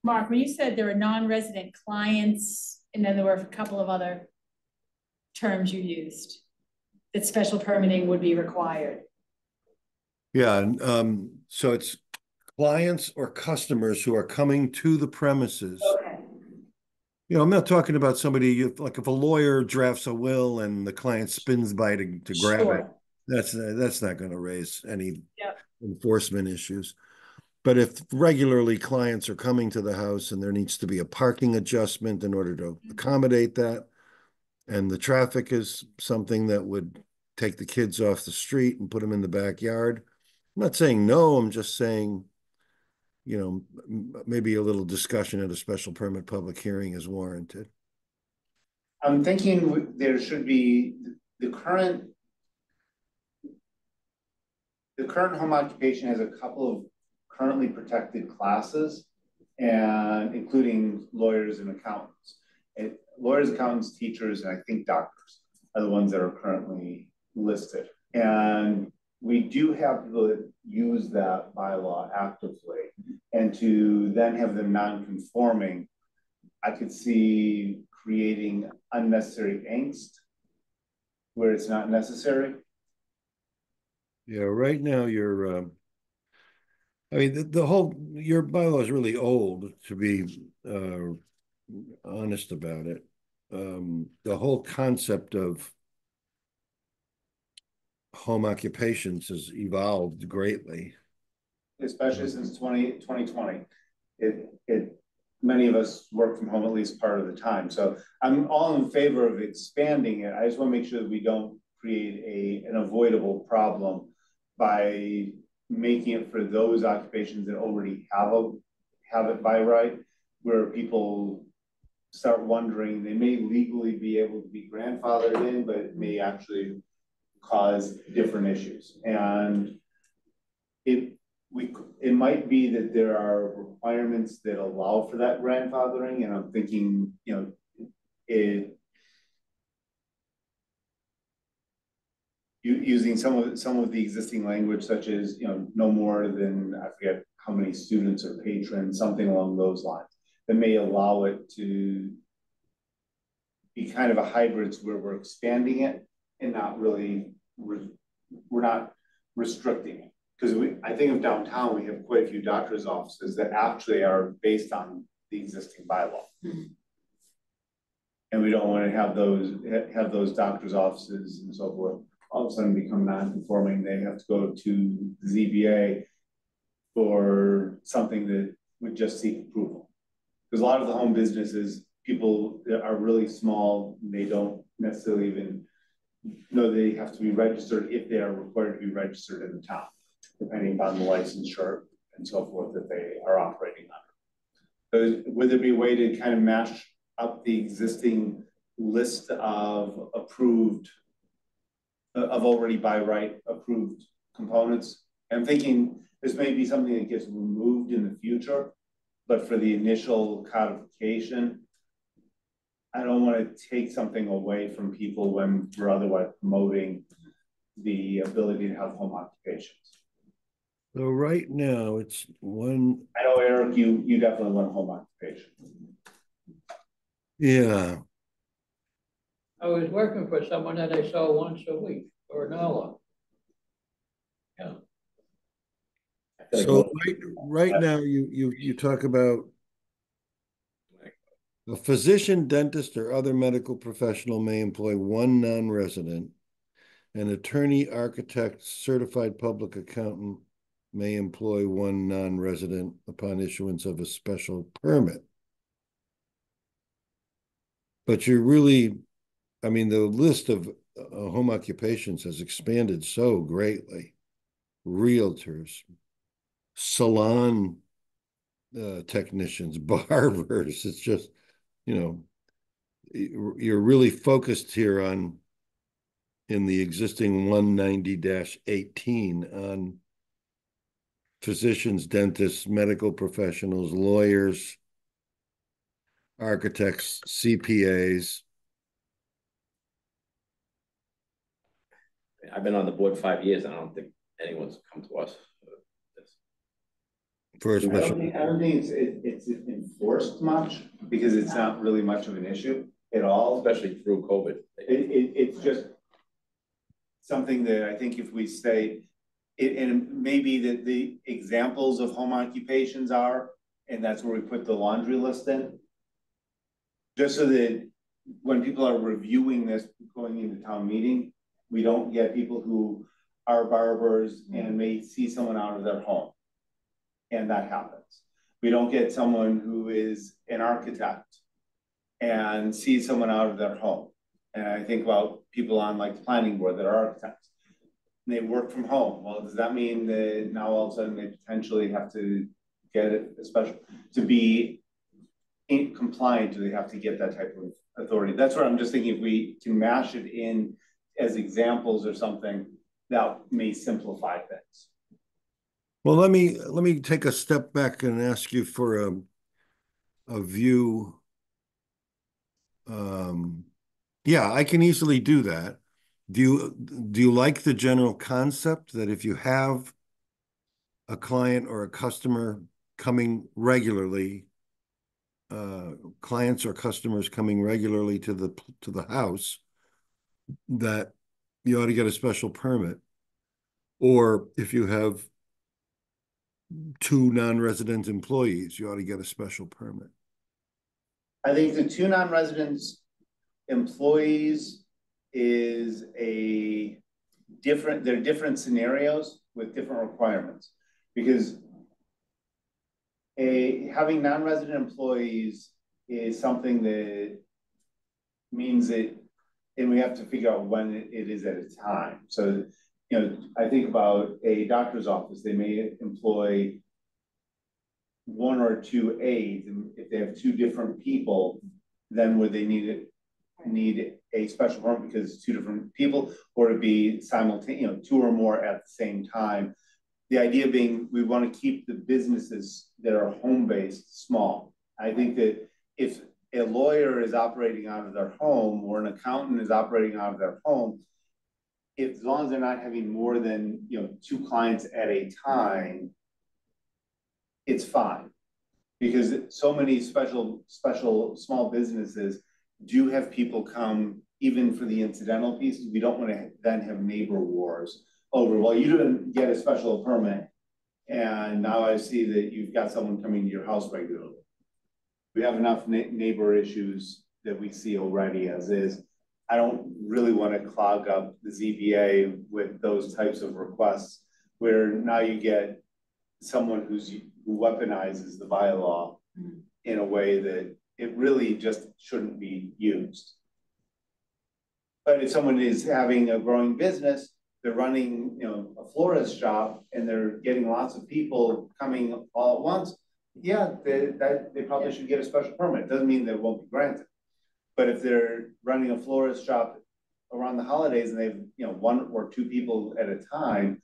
Mark, when you said there were non-resident clients, and then there were a couple of other terms you used, that special permitting would be required.
Yeah, so it's clients or customers who are coming to the premises.
Okay.
You know, I'm not talking about somebody, like if a lawyer drafts a will and the client spins by to grab it, that's not going to raise any enforcement issues. But if regularly clients are coming to the house and there needs to be a parking adjustment in order to accommodate that, and the traffic is something that would take the kids off the street and put them in the backyard, I'm not saying no, I'm just saying, you know, maybe a little discussion at a special permit public hearing is warranted.
I'm thinking there should be the current home occupation has a couple of currently protected classes, and including lawyers and accountants. Lawyers, accountants, teachers, and I think doctors are the ones that are currently listed. And we do have people that use that bylaw actively, and to then have them non-conforming, I could see creating unnecessary angst where it's not necessary.
Yeah, right now you're, I mean, the whole, your bylaw is really old, to be honest about it. The whole concept of home occupations has evolved greatly.
Especially since 2020. Many of us work from home at least part of the time. So I'm all in favor of expanding it. I just want to make sure that we don't create an avoidable problem by making it for those occupations that already have it by right, where people start wondering they may legally be able to be grandfathered in, but it may actually cause different issues. And it might be that there are requirements that allow for that grandfathering, and I'm thinking, you know, using some of the existing language, such as, you know, no more than, I forget how many students or patrons, something along those lines, that may allow it to be kind of a hybrid where we're expanding it and not really, we're not restricting it. Because I think of downtown, we have quite a few doctor's offices that actually are based on the existing bylaw. Mm-hmm. And we don't want to have those doctor's offices and so forth all of a sudden become non-conforming. They have to go to the ZBA for something that would just seek approval. Because a lot of the home businesses, people that are really small, they don't necessarily even know they have to be registered if they are required to be registered in the town, depending upon the licensure and so forth that they are operating under. So would there be a way to kind of mash up the existing list of approved, of already by right approved components? I'm thinking this may be something that gets removed in the future, but for the initial codification, I don't want to take something away from people when we're otherwise promoting the ability to have home occupations.
So right now it's one.
I know, Eric, you definitely want home occupation.
Yeah.
I was working for someone that I saw once a week for an hour. Yeah.
So right now you talk about a physician, dentist, or other medical professional may employ one non-resident. An attorney, architect, certified public accountant may employ one non-resident upon issuance of a special permit. But you're really, I mean, the list of home occupations has expanded so greatly. Realtors, salon technicians, barbers. It's just, you know, you're really focused here on, in the existing 190-18 on physicians, dentists, medical professionals, lawyers, architects, CPAs.
I've been on the board 5 years, and I don't think anyone's come to us for this.
For a
I
special,
don't think it's enforced much because it's not really much of an issue at all.
Especially through COVID.
It's just something that I think if we say, and maybe that the examples of home occupations are, and that's where we put the laundry list in. Just so that when people are reviewing this, going into town meeting, we don't get people who are barbers and may see someone out of their home. And that happens. We don't get someone who is an architect and see someone out of their home. And I think about people on like the planning board that are architects. And they work from home. Well, does that mean that now all of a sudden they potentially have to get it, especially to be compliant? Do they have to get that type of authority? That's what I'm just thinking. If we can mash it in as examples or something, that may simplify things.
well, let me take a step back and ask you for a view. Yeah, I can easily do that. Do you like the general concept that if you have a client or a customer coming regularly, clients or customers coming regularly to the house, that you ought to get a special permit? Or if you have 2 non-resident employees, you ought to get a special permit.
I think the 2 non-residents employees is they're different scenarios with different requirements, because having non-resident employees is something that means that, and we have to figure out when it is at a time. So, you know, I think about a doctor's office, they may employ 1 or 2 aides, and if they have 2 different people, then would they need a special permit because it's 2 different people, or to be simultaneous, you know, 2 or more at the same time. The idea being we want to keep the businesses that are home-based small. I think that if a lawyer is operating out of their home or an accountant is operating out of their home, as long as they're not having more than 2 clients at a time, it's fine. Because so many special small businesses do have people come even for the incidental pieces. We don't want to then have neighbor wars over, well, you didn't get a special permit, and now I see that you've got someone coming to your house regularly. We have enough neighbor issues that we see already as is. I don't really want to clog up the ZBA with those types of requests where now you get someone who weaponizes the bylaw in a way that it really just shouldn't be used. But if someone is having a growing business, they're running, a florist shop, and they're getting lots of people coming all at once, yeah, they probably should get a special permit. It doesn't mean they won't be granted. But if they're running a florist shop around the holidays and they've, 1 or 2 people at a time,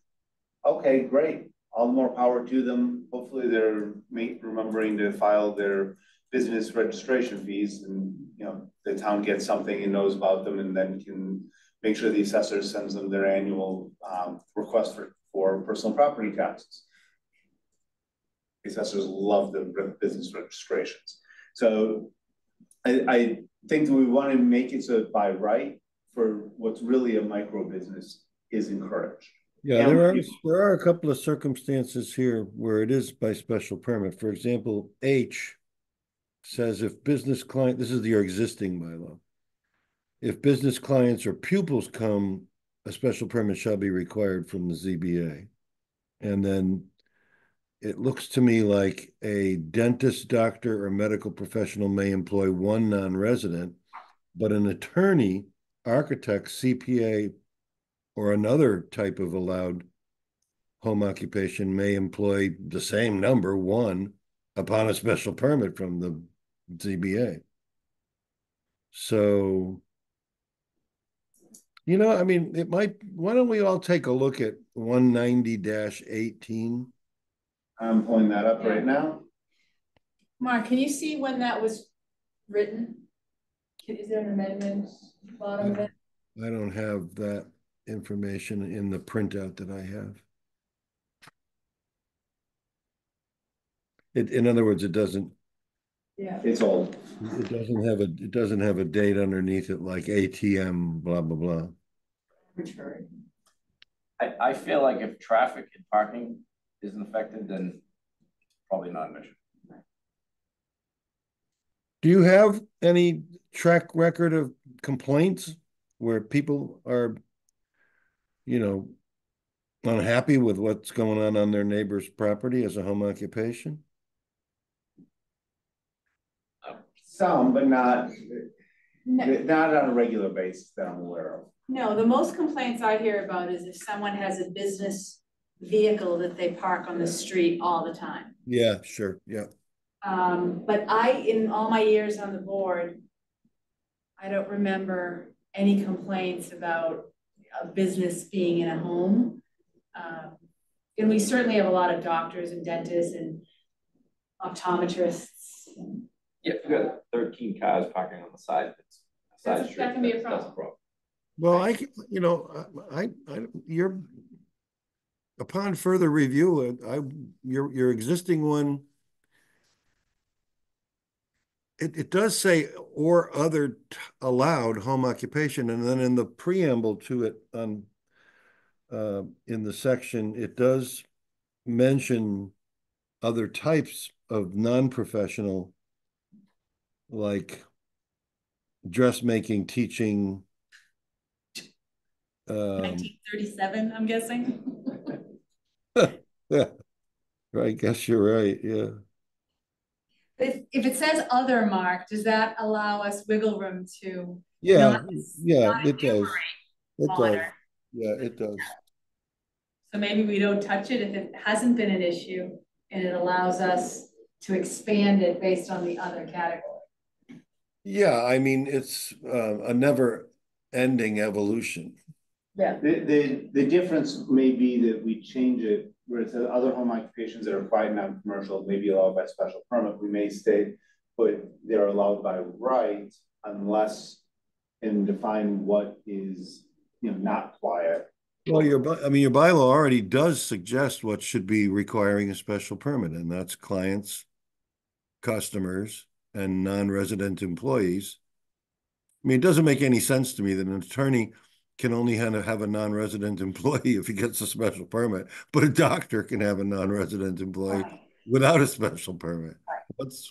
okay, great. All the more power to them. Hopefully they're remembering to file their business registration fees, and the town gets something and knows about them, and then can make sure the assessor sends them their annual request for personal property taxes. The assessors love the business registrations. So I think that we want to make it so that by right for what's really a micro business is encouraged.
Yeah, there are a couple of circumstances here where it is by special permit. For example, H says if business client, this is your existing bylaw. If business clients or pupils come, a special permit shall be required from the ZBA. And then it looks to me like a dentist, doctor, or medical professional may employ 1 non-resident, but an attorney, architect, CPA, or another type of allowed home occupation may employ the same number, 1, upon a special permit from the ZBA. So, I mean, why don't we all take a look at 190-18?
I'm pulling that up right now.
Mark, can you see when that was written? Is there an amendment at the bottom of it?
I don't have that. information in the printout that I have. In other words, it doesn't,
Yeah.
It's old.
it doesn't have a date underneath it like ATM, blah, blah, blah.
I feel like if traffic and parking isn't affected, then probably not an issue.
Do you have any track record of complaints where people are, you know, unhappy with what's going on their neighbor's property as a home occupation?
Some, but not,
No,
not on a regular basis that I'm aware of.
no, the most complaints I hear about is if someone has a business vehicle that they park on the street all the time.
Yeah, sure. Yeah.
But in all my years on the board, I don't remember any complaints about a business being in a home. And we certainly have a lot of doctors and dentists and optometrists.
Yeah, if you got 13 cars parking on the side, it's a side
That
street.
can be a
That's
problem.
a problem.
Well, you're, upon further review, your existing one, it does say or other allowed home occupation, and then in the preamble to it on in the section, it does mention other types of non-professional, like dressmaking, teaching.
1937, I'm guessing.
Yeah, I guess you're right. Yeah.
If it says other, Mark, does that allow us wiggle room to?
Yeah,
not
yeah,
not
it does. It does.
modern?
Yeah, it does.
So maybe we don't touch it if it hasn't been an issue and it allows us to expand it based on the other category.
Yeah, I mean, it's a never-ending evolution.
Yeah.
The difference may be that we change it where it says other home occupations that are quiet, non-commercial, may be allowed by special permit. We may state, but they're allowed by right unless and define what is, not quiet.
Well, your bylaw already does suggest what should be requiring a special permit, and that's clients, customers, and non-resident employees. I mean, it doesn't make any sense to me that an attorney can only have a non-resident employee if he gets a special permit, but a doctor can have a non-resident employee without a special permit.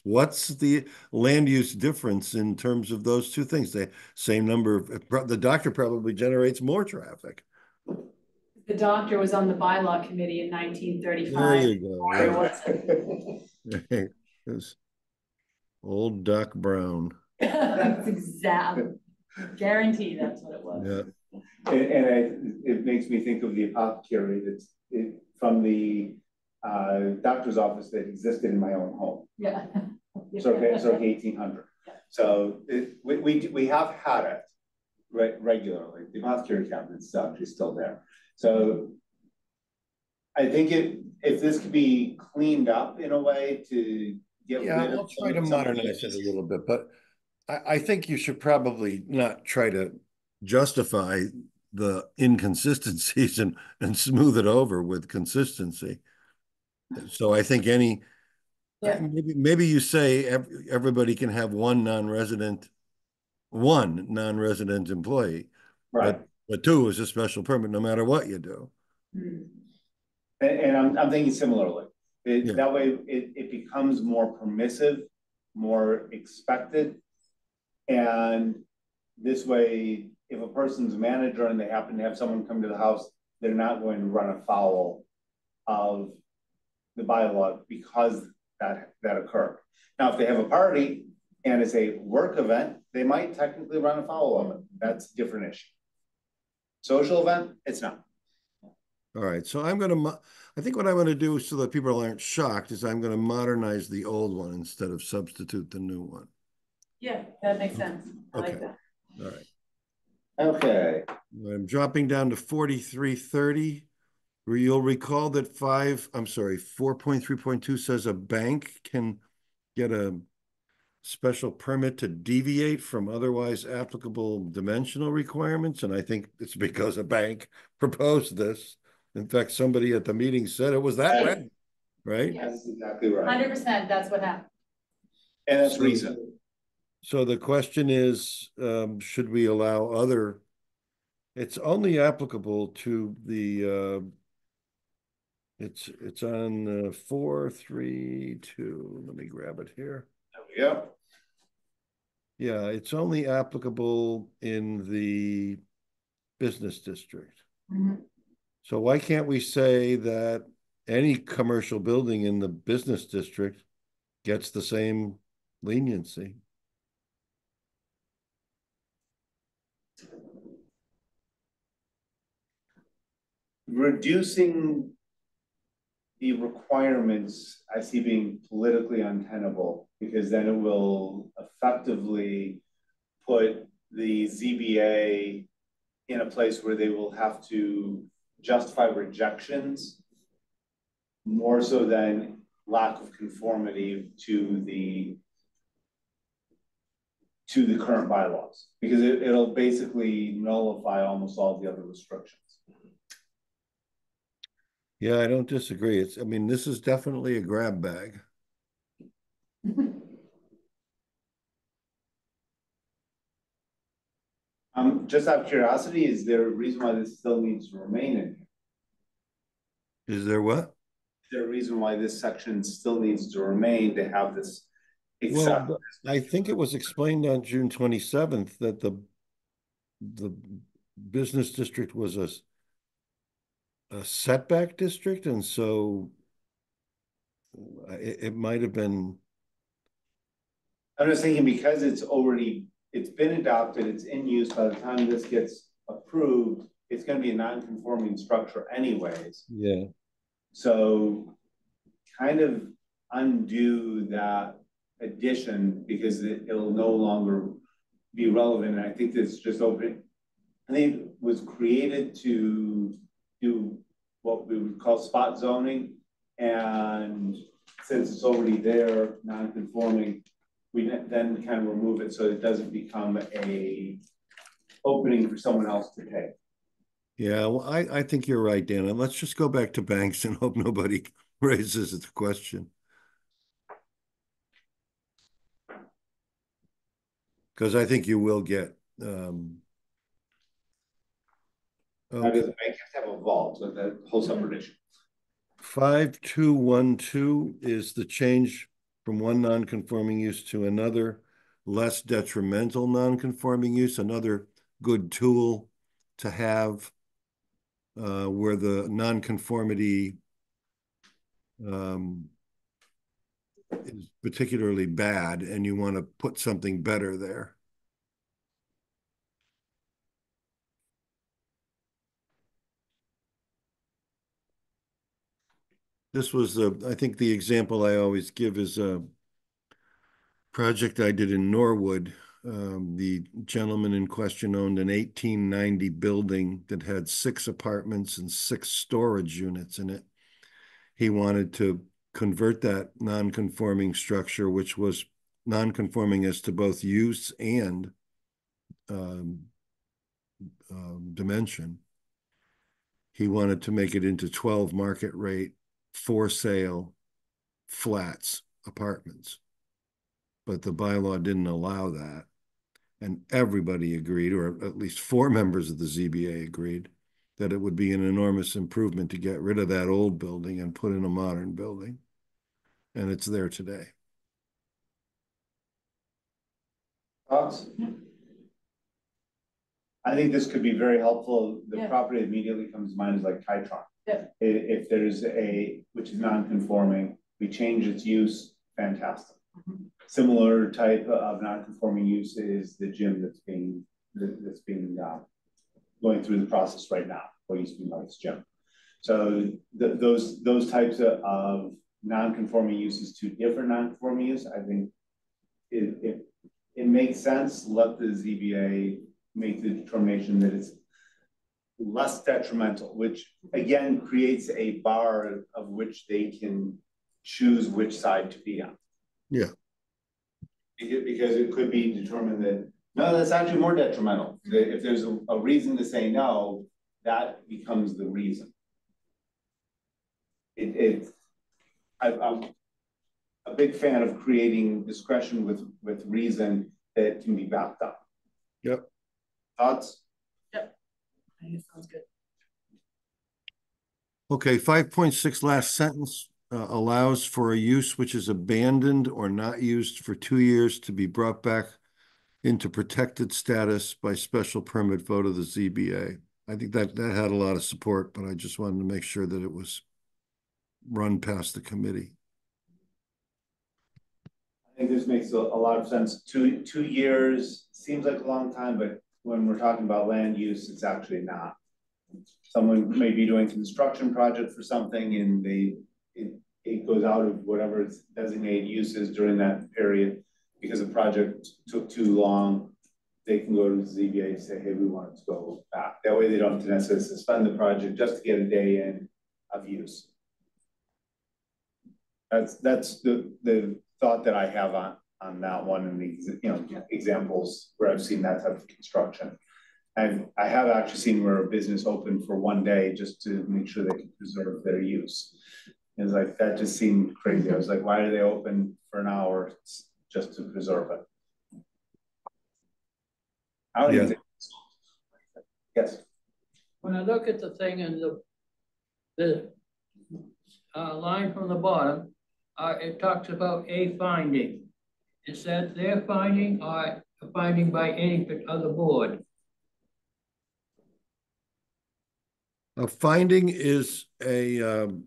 What's the land use difference in terms of those two things? The same number of, the doctor probably generates more traffic.
The doctor was on the bylaw committee in 1935.
There you go. It was old Doc Brown.
That's exactly, guaranteed that's what it was.
Yeah.
It makes me think of the apothecary that's from the doctor's office that existed in my own home.
Yeah.
So 1800. So we have had it regularly. The apothecary cabinet's actually still there. So I think if this could be cleaned up in a way to get rid of.
I'll try to modernize it a little bit, but I think you should probably not try to justify the inconsistencies and smooth it over with consistency. So I think maybe you say everybody can have one non-resident employee,
right?
But two is a special permit no matter what you do.
And I'm thinking similarly. That way it becomes more permissive, more expected. And this way, if a person's a manager and they happen to have someone come to the house, they're not going to run afoul of the bylaw because that occurred. Now, if they have a party and it's a work event, they might technically run afoul of it. That's a different issue. Social event, it's not.
All right, so I think what I'm going to do so that people aren't shocked is I'm going to modernize the old one instead of substitute the new one.
Yeah, that makes sense. I like that.
All right.
Okay.
I'm dropping down to 4330. Where you'll recall that 4.3.2 says a bank can get a special permit to deviate from otherwise applicable dimensional requirements, and I think it's because a bank proposed this. In fact, somebody at the meeting said it was that bank, right?
That's exactly right.
100%, that's what happened.
And that's reason.
So the question is, should we allow other, it's only applicable to the, it's on 432, let me grab it here.
There we go.
Yeah, it's only applicable in the business district.
Mm-hmm.
So why can't we say that any commercial building in the business district gets the same leniency?
Reducing the requirements I see being politically untenable, because then it will effectively put the ZBA in a place where they will have to justify rejections more so than lack of conformity to the current bylaws, because it'll basically nullify almost all the other restrictions.
Yeah, I don't disagree. It's, I mean, this is definitely a grab bag.
Just out of curiosity, is there a reason why this still needs to remain in here?
Is there what?
Is there a reason why this section still needs to remain to have this?
Well, I think it was explained on June 27th that the business district was a setback district, and so it might have been.
I'm just thinking because it's been adopted, it's in use. By the time this gets approved, it's going to be a non-conforming structure anyways.
Yeah.
So kind of undo that addition because it'll no longer be relevant. And I think this just open. I think it was created to do what we would call spot zoning, and since it's already there, non-conforming, we then kind of remove it so it doesn't become a opening for someone else to take.
Yeah, well, I think you're right, Dan. And let's just go back to banks and hope nobody raises the question. Because I think you will get.
Now, does the bank have to have a vault? So that whole separate issue.
5212 is the change from one non-conforming use to another, less detrimental non-conforming use, another good tool to have where the non-conformity is particularly bad and you want to put something better there. This was, I think the example I always give is a project I did in Norwood. The gentleman in question owned an 1890 building that had 6 apartments and 6 storage units in it. He wanted to convert that non-conforming structure, which was non-conforming as to both use and dimension. He wanted to make it into 12 market rate for sale flats, apartments. But the bylaw didn't allow that. And everybody agreed, or at least 4 members of the ZBA agreed, that it would be an enormous improvement to get rid of that old building and put in a modern building. And it's there today.
Thoughts? I think this could be very helpful. The property that immediately comes to mind is like Kytron.
Yeah.
If there's which is non-conforming, we change its use, fantastic. Mm-hmm. Similar type of non-conforming use is the gym that's being going through the process right now. What used to be Mike's gym. So those types of non-conforming uses to different non-conforming use, I think it makes sense. Let the ZBA make the determination that it's less detrimental, which again creates a bar of which they can choose which side to be on.
Yeah.
Because it could be determined that, no, that's actually more detrimental. If there's a reason to say no, that becomes the reason. I'm a big fan of creating discretion with reason that can be backed up.
Yep.
Thoughts?
Yep. I think it sounds good.
Okay, 5.6 last sentence allows for a use which is abandoned or not used for 2 years to be brought back into protected status by special permit vote of the ZBA. I think that had a lot of support, but I just wanted to make sure that it was run past the committee.
I think this makes a lot of sense. 2 years seems like a long time, but when we're talking about land use, it's actually not. Someone may be doing a construction project for something and it goes out of whatever its designated use is during that period because the project took too long. They can go to the ZBA and say, hey, we want it to go back. That way they don't have to necessarily suspend the project just to get a day in of use. That's the thought that I have on that one and the examples where I've seen that type of construction. And I have actually seen where a business opened for 1 day just to make sure they can preserve their use. It's like, that just seemed crazy. I was like, why do they open for an hour just to preserve it? I don't even think. Yes.
When I look at the thing and the line from the bottom, it talks about a finding. Is that their finding or a finding by any other board?
A finding is on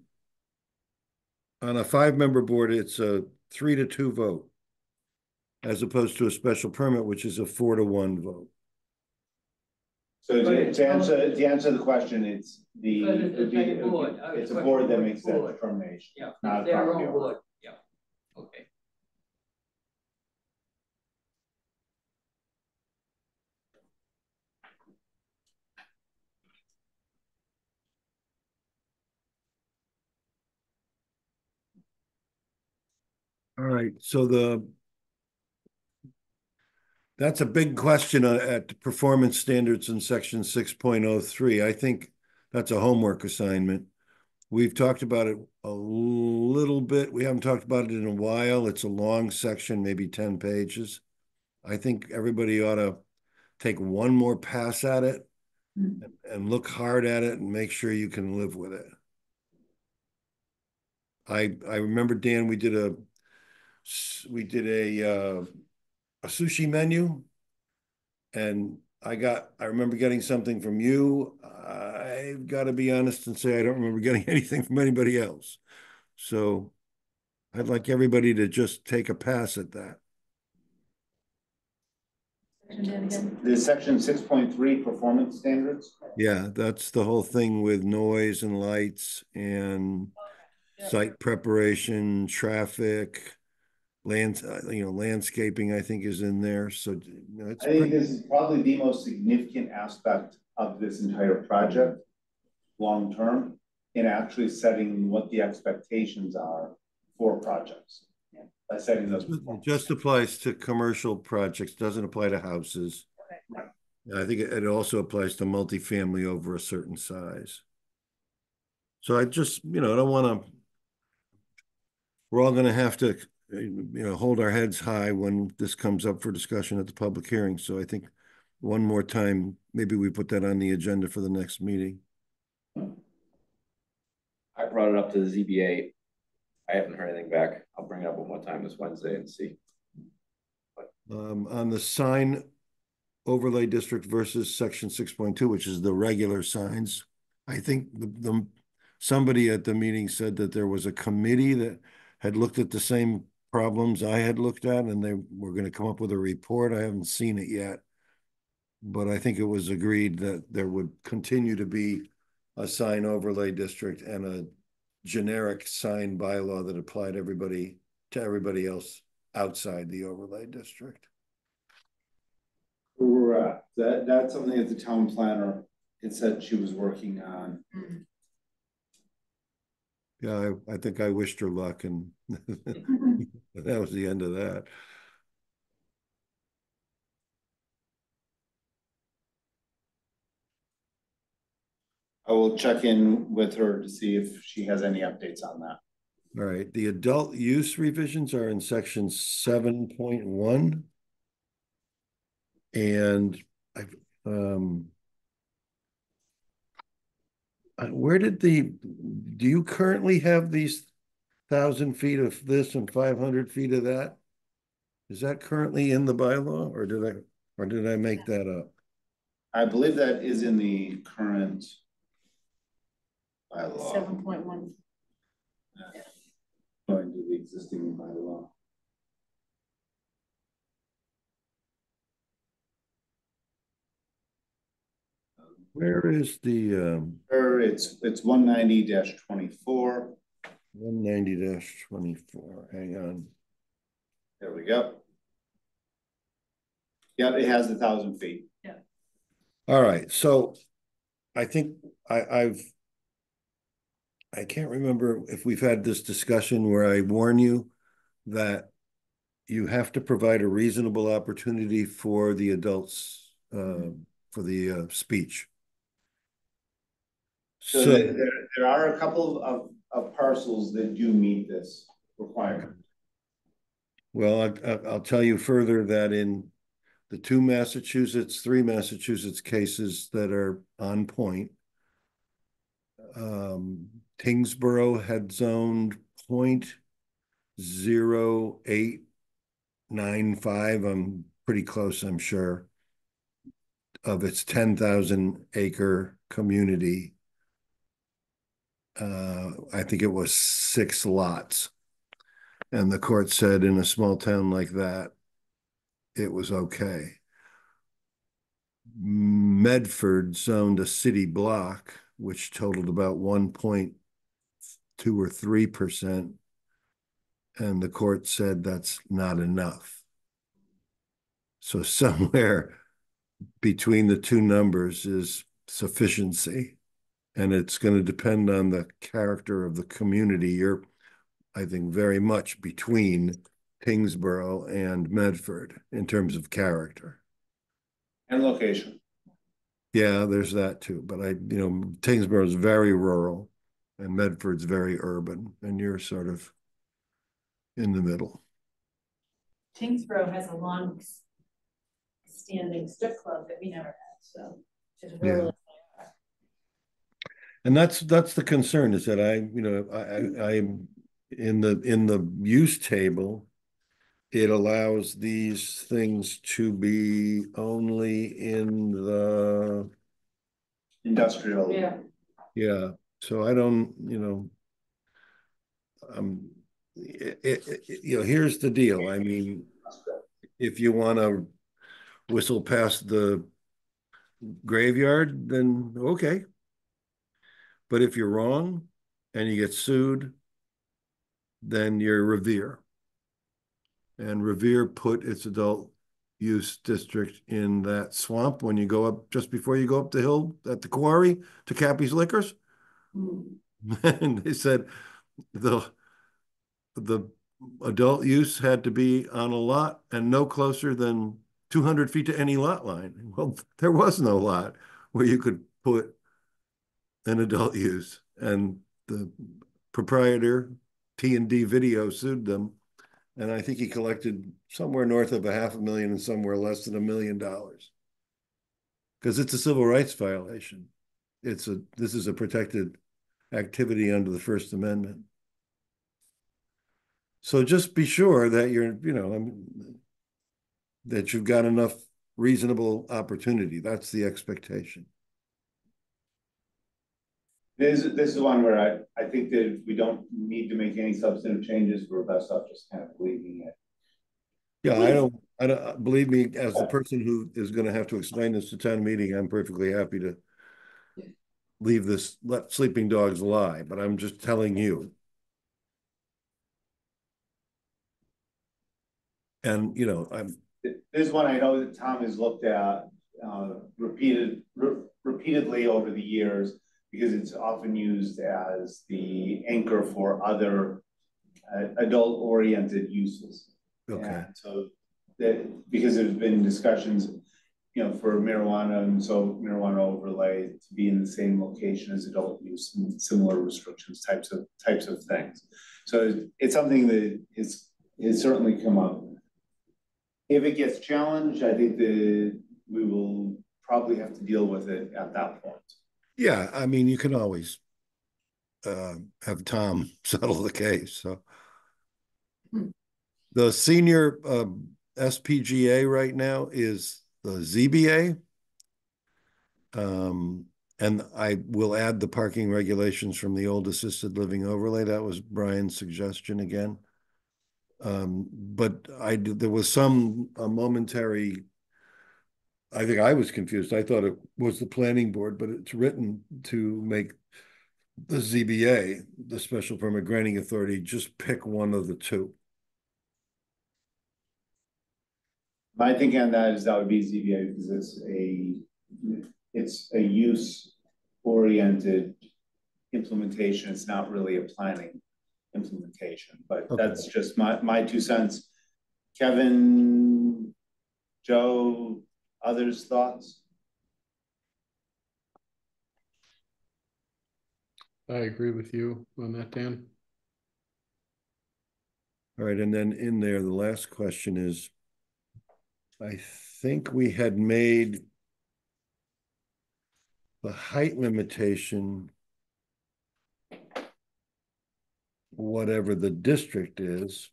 a 5-member board, it's a 3-2 vote, as opposed to a special permit, which is a 4-1 vote.
So to answer the question, it's it's a board that makes that determination.
Yeah,
not
their own board. Yeah. Okay.
All right, so that's a big question at performance standards in section 6.03. I think that's a homework assignment. We've talked about it a little bit. We haven't talked about it in a while. It's a long section, maybe 10 pages. I think everybody ought to take one more pass at it and look hard at it and make sure you can live with it. I remember, Dan, we did a sushi menu, and I remember getting something from you. I've got to be honest and say I don't remember getting anything from anybody else. So I'd like everybody to just take a pass at that.
The section 6.3 performance standards.
Yeah, that's the whole thing with noise and lights and site preparation, traffic, landscaping, I think is in there. So it's
I think this is probably the most significant aspect of this entire project, long term, in actually setting what the expectations are for projects. By setting those.
It just applies to commercial projects, doesn't apply to houses.
Right.
I think it also applies to multifamily over a certain size. So I just, I don't want to, we're all going to have to, hold our heads high when this comes up for discussion at the public hearing. So I think one more time, maybe we put that on the agenda for the next meeting.
I brought it up to the ZBA. I haven't heard anything back. I'll bring it up one more time this Wednesday and see.
On the sign overlay district versus section 6.2, which is the regular signs, I think somebody at the meeting said that there was a committee that had looked at the same problems I had looked at, and they were going to come up with a report. I haven't seen it yet, but I think it was agreed that there would continue to be a sign overlay district and a generic sign bylaw that applied to everybody else outside the overlay district.
Correct. That's something that the town planner had said she was working on.
Yeah, I think I wished her luck, and that was the end of that.
I will check in with her to see if she has any updates on that.
All right, the adult use revisions are in section 7.1. And I've, where did do you currently have these 1,000 feet of this and 500 feet of that? Is that currently in the bylaw, or did I make that up?
I believe that is in the current bylaw.
7.1.
Going to the existing bylaw.
Where is the
It's 190-24.
190-24? Hang on.
There we go. Yeah, it has 1,000 feet.
Yeah.
All right, so I think I can't remember if we've had this discussion where I warn you that you have to provide a reasonable opportunity for the adults for the speech.
So there are a couple of parcels that do meet this requirement.
Well, I'll tell you further that in the three Massachusetts cases that are on point, Tingsboro had zoned 0.0895. I'm pretty close, I'm sure, of its 10,000 acre community. I think it was 6 lots. And the court said in a small town like that, it was okay. Medford zoned a city block, which totaled about 1.2 or 3%. And the court said that's not enough. So somewhere between the two numbers is sufficiency. And it's going to depend on the character of the community. You're, I think, very much between Kingsborough and Medford in terms of character.
And location.
Yeah, there's that too. But Tingsboro is very rural and Medford's very urban, and you're sort of in the middle.
Tingsboro has a long standing strip club that we never had, so just really.
Yeah. And that's the concern, is that I in the use table, it allows these things to be only in the
industrial.
Yeah.
Yeah. So I don't, here's the deal. I mean, if you want to whistle past the graveyard, then okay. But if you're wrong and you get sued, then you're Revere. And Revere put its adult use district in that swamp when you go up, just before you go up the hill at the quarry to Cappy's Liquors. And they said the adult use had to be on a lot and no closer than 200 feet to any lot line. Well, there was no lot where you could put an adult use, and the proprietor, T&D Video, sued them, and I think he collected somewhere north of $500,000 and somewhere less than $1 million, because it's a civil rights violation. This is a protected activity under the First Amendment. So just be sure that that you've got enough reasonable opportunity. That's the expectation.
This is one where I think that we don't need to make any substantive changes. We're best off just kind of leaving it.
Yeah, I don't believe me, as the person who is going to have to explain this to town meeting, I'm perfectly happy to leave this, let sleeping dogs lie, but I'm just telling you. And
this one I know that Tom has looked at repeatedly over the years, because it's often used as the anchor for other adult-oriented uses.
Okay.
And so because there's been discussions, you know, for marijuana, and so marijuana overlay to be in the same location as adult use and similar restrictions, types of things. So it's something that is certainly come up. If it gets challenged, I think that we will probably have to deal with it at that point.
Yeah, I mean, you can always have Tom settle the case. So the senior SPGA right now is the ZBA. And I will add the parking regulations from the old assisted living overlay. That was Brian's suggestion again. But there was some momentary, I think I was confused. I thought it was the planning board, but it's written to make the ZBA, the special permit granting authority, just pick one of the two.
My thinking on that is that would be ZBA because it's a use oriented implementation. It's not really a planning implementation, but
Okay.
that's just my 2 cents. Kevin, Joe, others' thoughts?
I agree with you on that, Dan.
All right, and then in there, the last question is, I think we had made the height limitation whatever the district is,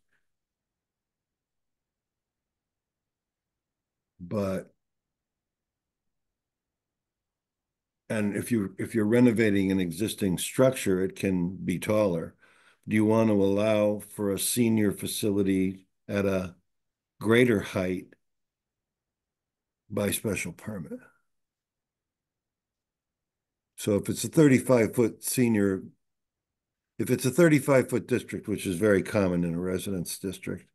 but and if you're renovating an existing structure, it can be taller. Do you want to allow for a senior facility at a greater height by special permit? So if it's a 35-foot senior, if it's a 35-foot district, which is very common in a residence district,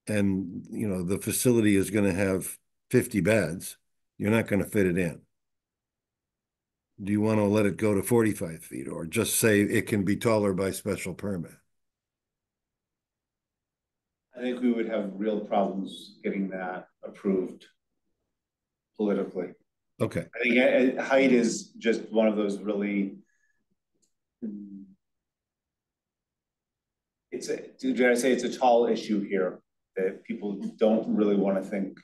and you know the facility is going to have 50 beds, you're not going to fit it in. Do you want to let it go to 45 feet or just say it can be taller by special permit?
I think we would have real problems getting that approved politically.
Okay.
I think height is just one of those really, did I say it's a tall issue here that people don't really want to think.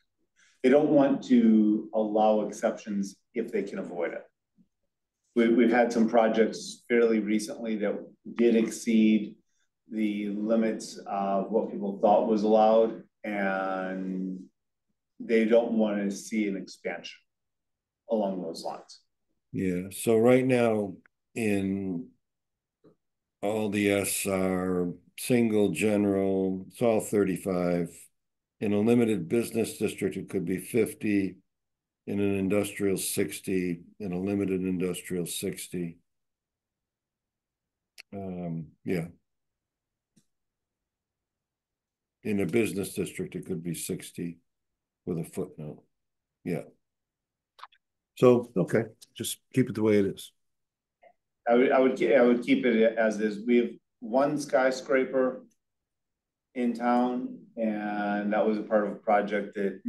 They don't want to allow exceptions if they can avoid it. We've had some projects fairly recently that did exceed the limits of what people thought was allowed, and they don't want to see an expansion along those lines.
Yeah, so right now in all the S are single, general, it's all 35. In a limited business district, it could be 50. In an industrial, 60. In a limited industrial, 60. Yeah. In a business district, it could be 60 with a footnote. Yeah. So, okay, just keep it the way it is.
I would keep it as is. We have one skyscraper in town, and that was a part of a project that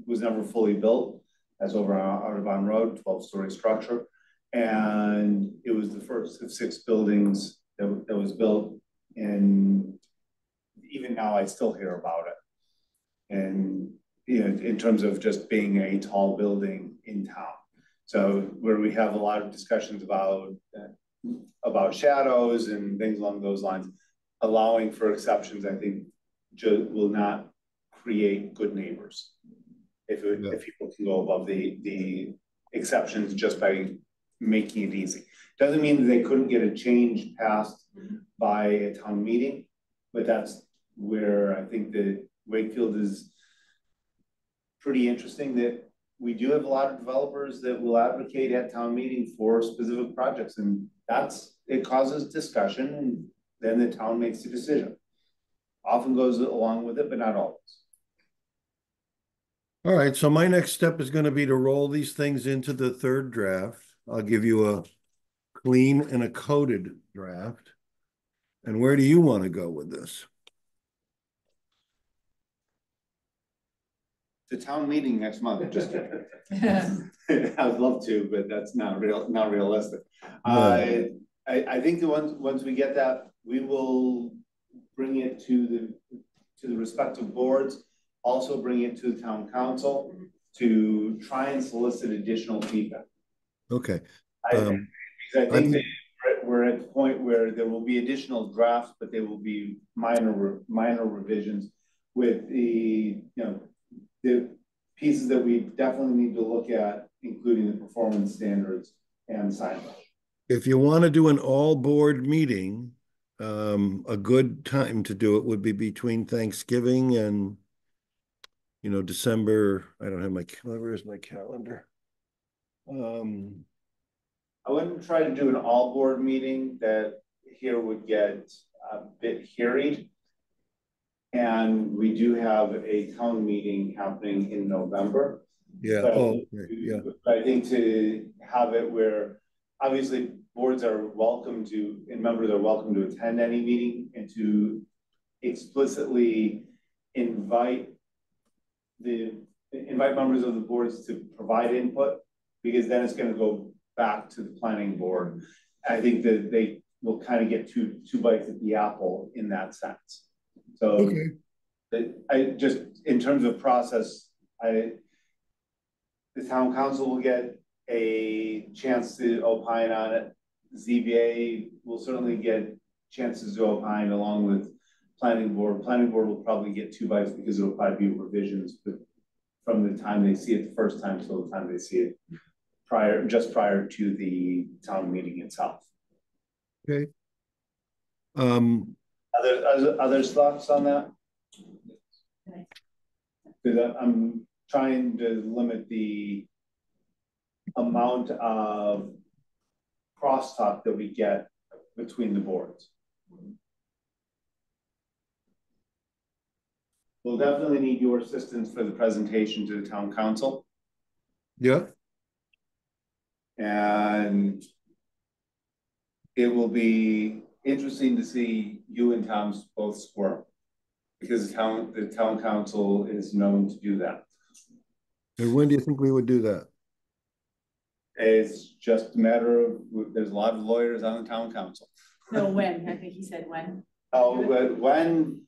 was never fully built. That's over on Audubon Road, 12-story structure. And it was the first of 6 buildings that was built. And even now I still hear about it. And you know, in terms of just being a tall building in town. So where we have a lot of discussions about shadows and things along those lines, allowing for exceptions, I think will not create good neighbors. If people can go above the exceptions just by making it easy. Doesn't mean that they couldn't get a change passed by a town meeting, but that's where I think that Wakefield is pretty interesting, that we do have a lot of developers that will advocate at town meeting for specific projects, and it causes discussion, and then the town makes a decision. Often goes along with it, but not always.
All right, so my next step is going to be to roll these things into the third draft. I'll give you a clean and a coded draft. And where do you want to go with this?
the town meeting next month, just kidding. I would love to, but that's not realistic.
No.
I think that once we get that, we will bring it to the respective boards, also bring it to the town council to try and solicit additional feedback.
Okay.
Because I think that we're at the point where there will be additional drafts, but they will be minor revisions with the pieces that we definitely need to look at, including the performance standards and signage.
If you want to do an all board meeting, a good time to do it would be between Thanksgiving and, December. I don't have where is my calendar?
I wouldn't try to do an all board meeting that here would get a bit hairy. And we do have a town meeting happening in November.
Yeah.
Okay.
Yeah.
I think to have it where obviously boards are welcome to, and members are welcome to attend any meeting, and to explicitly invite members of the boards to provide input, because then it's going to go back to the planning board. I think that they will kind of get two bites at the apple in that sense. So okay. I just, in terms of process, the town council will get a chance to opine on it. ZBA will certainly get chances to opine along with planning board. Planning board will probably get 2 bites because it'll probably be revisions, but from the time they see it the first time till the time they see it just prior to the town meeting itself.
Okay.
Other thoughts on that? Because I'm trying to limit the amount of crosstalk that we get between the boards. We'll definitely need your assistance for the presentation to the town council.
Yeah.
And it will be interesting to see you and Tom's both squirm, because the town council is known to do that.
And when do you think we would do that?
It's just a matter of, there's a lot of lawyers on the town council.
No, when? I think he said when.
Oh, but when?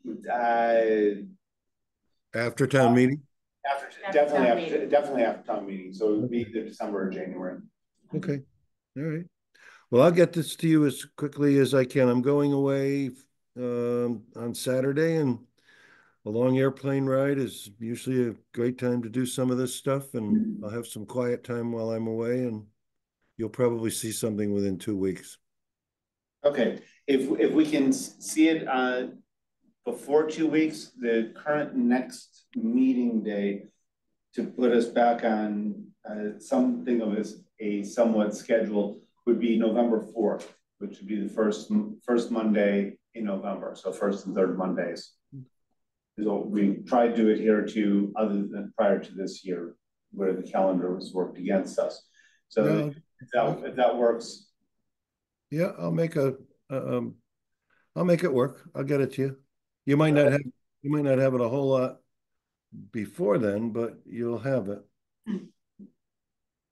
After town meeting?
Definitely after town meeting. So it would be either December or January.
Okay. All right. Well, I'll get this to you as quickly as I can. I'm going away on Saturday, and a long airplane ride is usually a great time to do some of this stuff, and I'll have some quiet time while I'm away, and you'll probably see something within 2 weeks.
Okay. If we can see it before 2 weeks, the current next meeting day to put us back on something of a somewhat schedule would be November 4th, which would be the first Monday in November. So first and third Mondays. So we tried to adhere to, other than prior to this year, where the calendar was worked against us. So if that works.
Yeah, I'll make it work. I'll get it to you. You might not have it a whole lot before then, but you'll have it.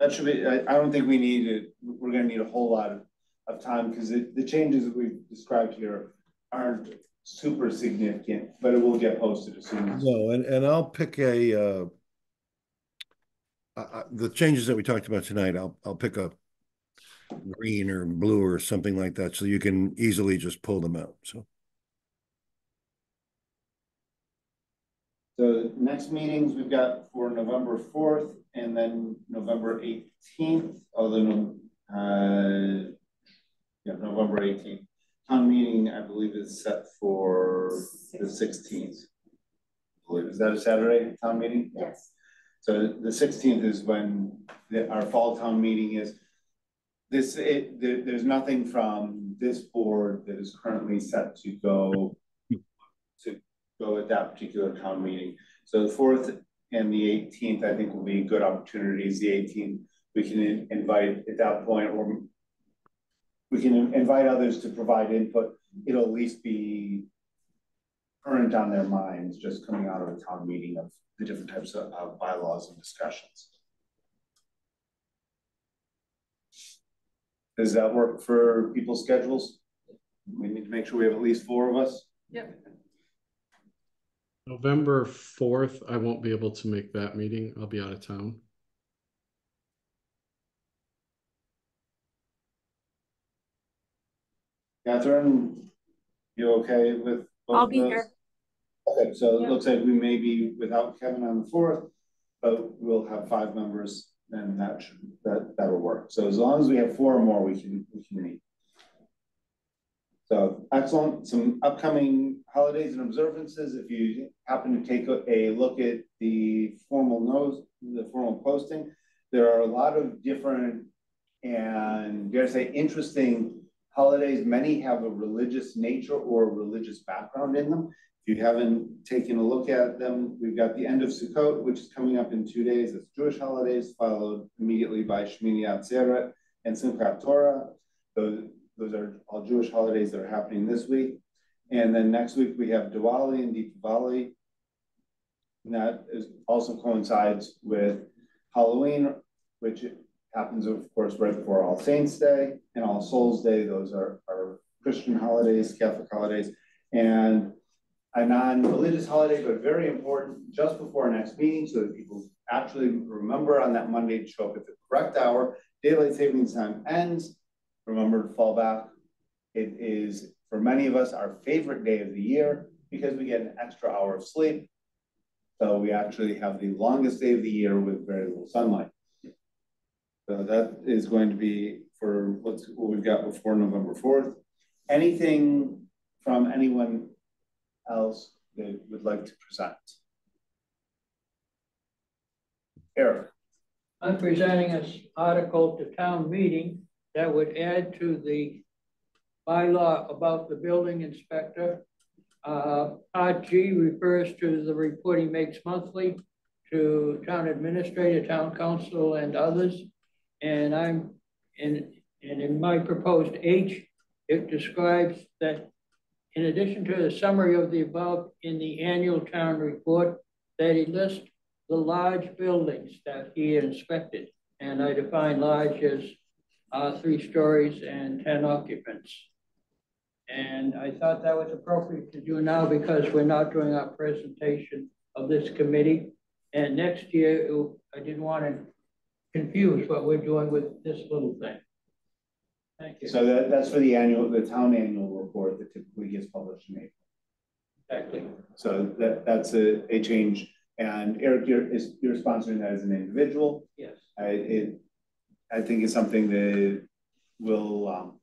That should be, I don't think we need it. We're going to need a whole lot of time, because the changes that we've described here aren't super significant, but it will get posted as soon as.
No, and I'll pick the changes that we talked about tonight. I'll pick a green or blue or something like that, so you can easily just pull them out.
So next meetings we've got for November 4th and then November 18th, although November 18th. Town meeting, I believe, is set for the 16th. Is that a Saturday town meeting?
Yes.
So the 16th is when our fall town meeting is. There's nothing from this board that is currently set to go at that particular town meeting. So the 4th and the 18th, I think, will be good opportunities. The 18th, we can invite at that point, or we can invite others to provide input. It'll at least be current on their minds, just coming out of a town meeting of the different types of bylaws and discussions. Does that work for people's schedules? We need to make sure we have at least 4 of us.
Yep.
November 4th, I won't be able to make that meeting. I'll be out of town.
Catherine, you okay with both
I'll
of
be
those?
here.
Okay, so it
Yep.
looks like we may be without Kevin on the 4th, but we'll have 5 members, and that'll work. So as long as we have 4 or more, we can meet. So excellent. Some upcoming holidays and observances. If you happen to take a look at the formal posting, there are a lot of different and dare I say interesting holidays. Many have a religious nature or a religious background in them. If you haven't taken a look at them, we've got the end of Sukkot, which is coming up in 2 days. It's Jewish holidays, followed immediately by Shmini Atzeret and Simchat Torah. Those are all Jewish holidays that are happening this week. And then next week we have Diwali and Deepavali. And that also coincides with Halloween, which happens, of course, right before All Saints Day and All Souls Day. Those are Christian holidays, Catholic holidays, and a non-religious holiday, but very important just before our next meeting so that people actually remember on that Monday to show up at the correct hour. Daylight savings time ends. Remember to fall back. It is, for many of us, our favorite day of the year because we get an extra hour of sleep. So we actually have the longest day of the year with very little sunlight. So that is going to be for what we've got before November 4th. Anything from anyone else that would like to present? Eric.
I'm presenting an article to town meeting that would add to the bylaw about the building inspector. Part G refers to the report he makes monthly to town administrator, town council, and others. And in my proposed H, it describes that in addition to the summary of the above in the annual town report, that he lists the large buildings that he inspected. And I define large as 3 stories and 10 occupants. And I thought that was appropriate to do now because we're not doing our presentation of this committee. And next year, I didn't want to confuse what we're doing with this little thing. Thank you.
So that's for the town annual report that typically gets published in April.
Exactly.
So that's a change. And Eric, you're sponsoring that as an individual.
Yes.
I think it's something that will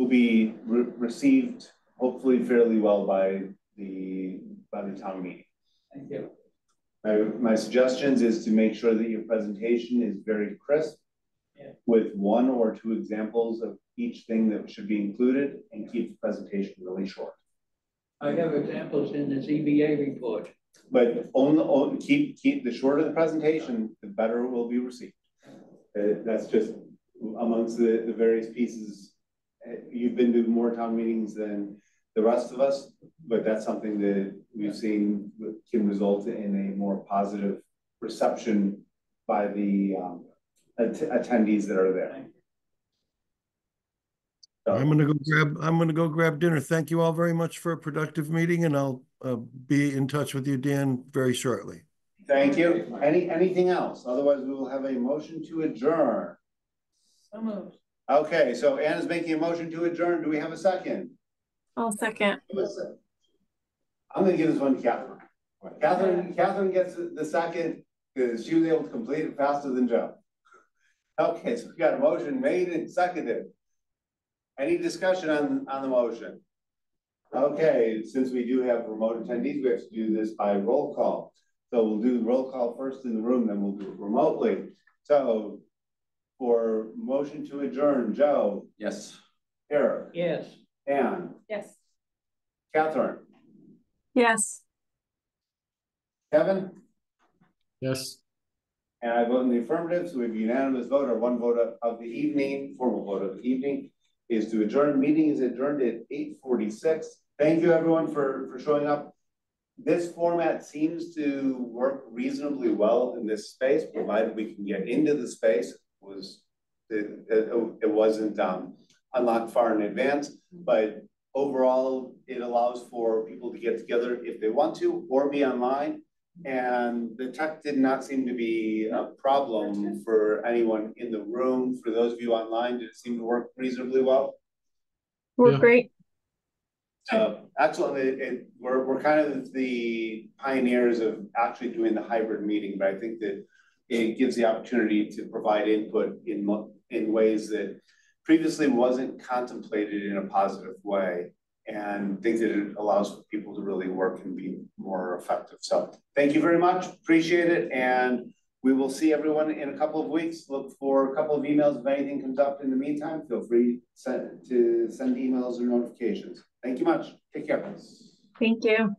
be received hopefully fairly well by the town meeting.
Thank you.
My suggestions is to make sure that your presentation is very crisp, with 1 or 2 examples of each thing that should be included, and keep the presentation really short.
I have examples in the ZBA report.
But keep the shorter the presentation, the better it will be received. That's just amongst the various pieces. You've been to more town meetings than the rest of us, but that's something that we've seen can result in a more positive reception by the attendees that are there. So,
I'm gonna go grab dinner. Thank you all very much for a productive meeting, and I'll be in touch with you, Dan, very shortly.
Thank you. Anything else? Otherwise, we will have a motion to adjourn.
So moved.
Okay, so Anna's making a motion to adjourn. Do we have a second?
I'll second.
I'm gonna give this one to Catherine. Catherine gets the second because she was able to complete it faster than Joe. Okay, so we got a motion made and seconded. Any discussion on the motion? Okay, since we do have remote attendees, we have to do this by roll call. So we'll do the roll call first in the room, then we'll do it remotely. So for motion to adjourn, Joe?
Yes.
Eric?
Yes.
Anne?
Yes.
Catherine?
Yes.
Kevin?
Yes.
And I vote in the affirmative, so we have a unanimous vote or 1 vote of the evening, formal vote of the evening. is to adjourn. Meeting is adjourned at 8:46. Thank you everyone for showing up. This format seems to work reasonably well in this space, provided we can get into the space. It wasn't unlocked far in advance, but overall it allows for people to get together if they want to or be online. And the tech did not seem to be a problem for anyone in the room. For those of you online, did it seem to work reasonably well?
We're great.
Excellent. We're kind of the pioneers of actually doing the hybrid meeting, but I think that it gives the opportunity to provide input in ways that previously wasn't contemplated in a positive way, and things that it allows people to really work and be more effective. So thank you very much. Appreciate it. And we will see everyone in a couple of weeks. Look for a couple of emails. If anything comes up in the meantime, feel free to send emails or notifications. Thank you much. Take care.
Thank you.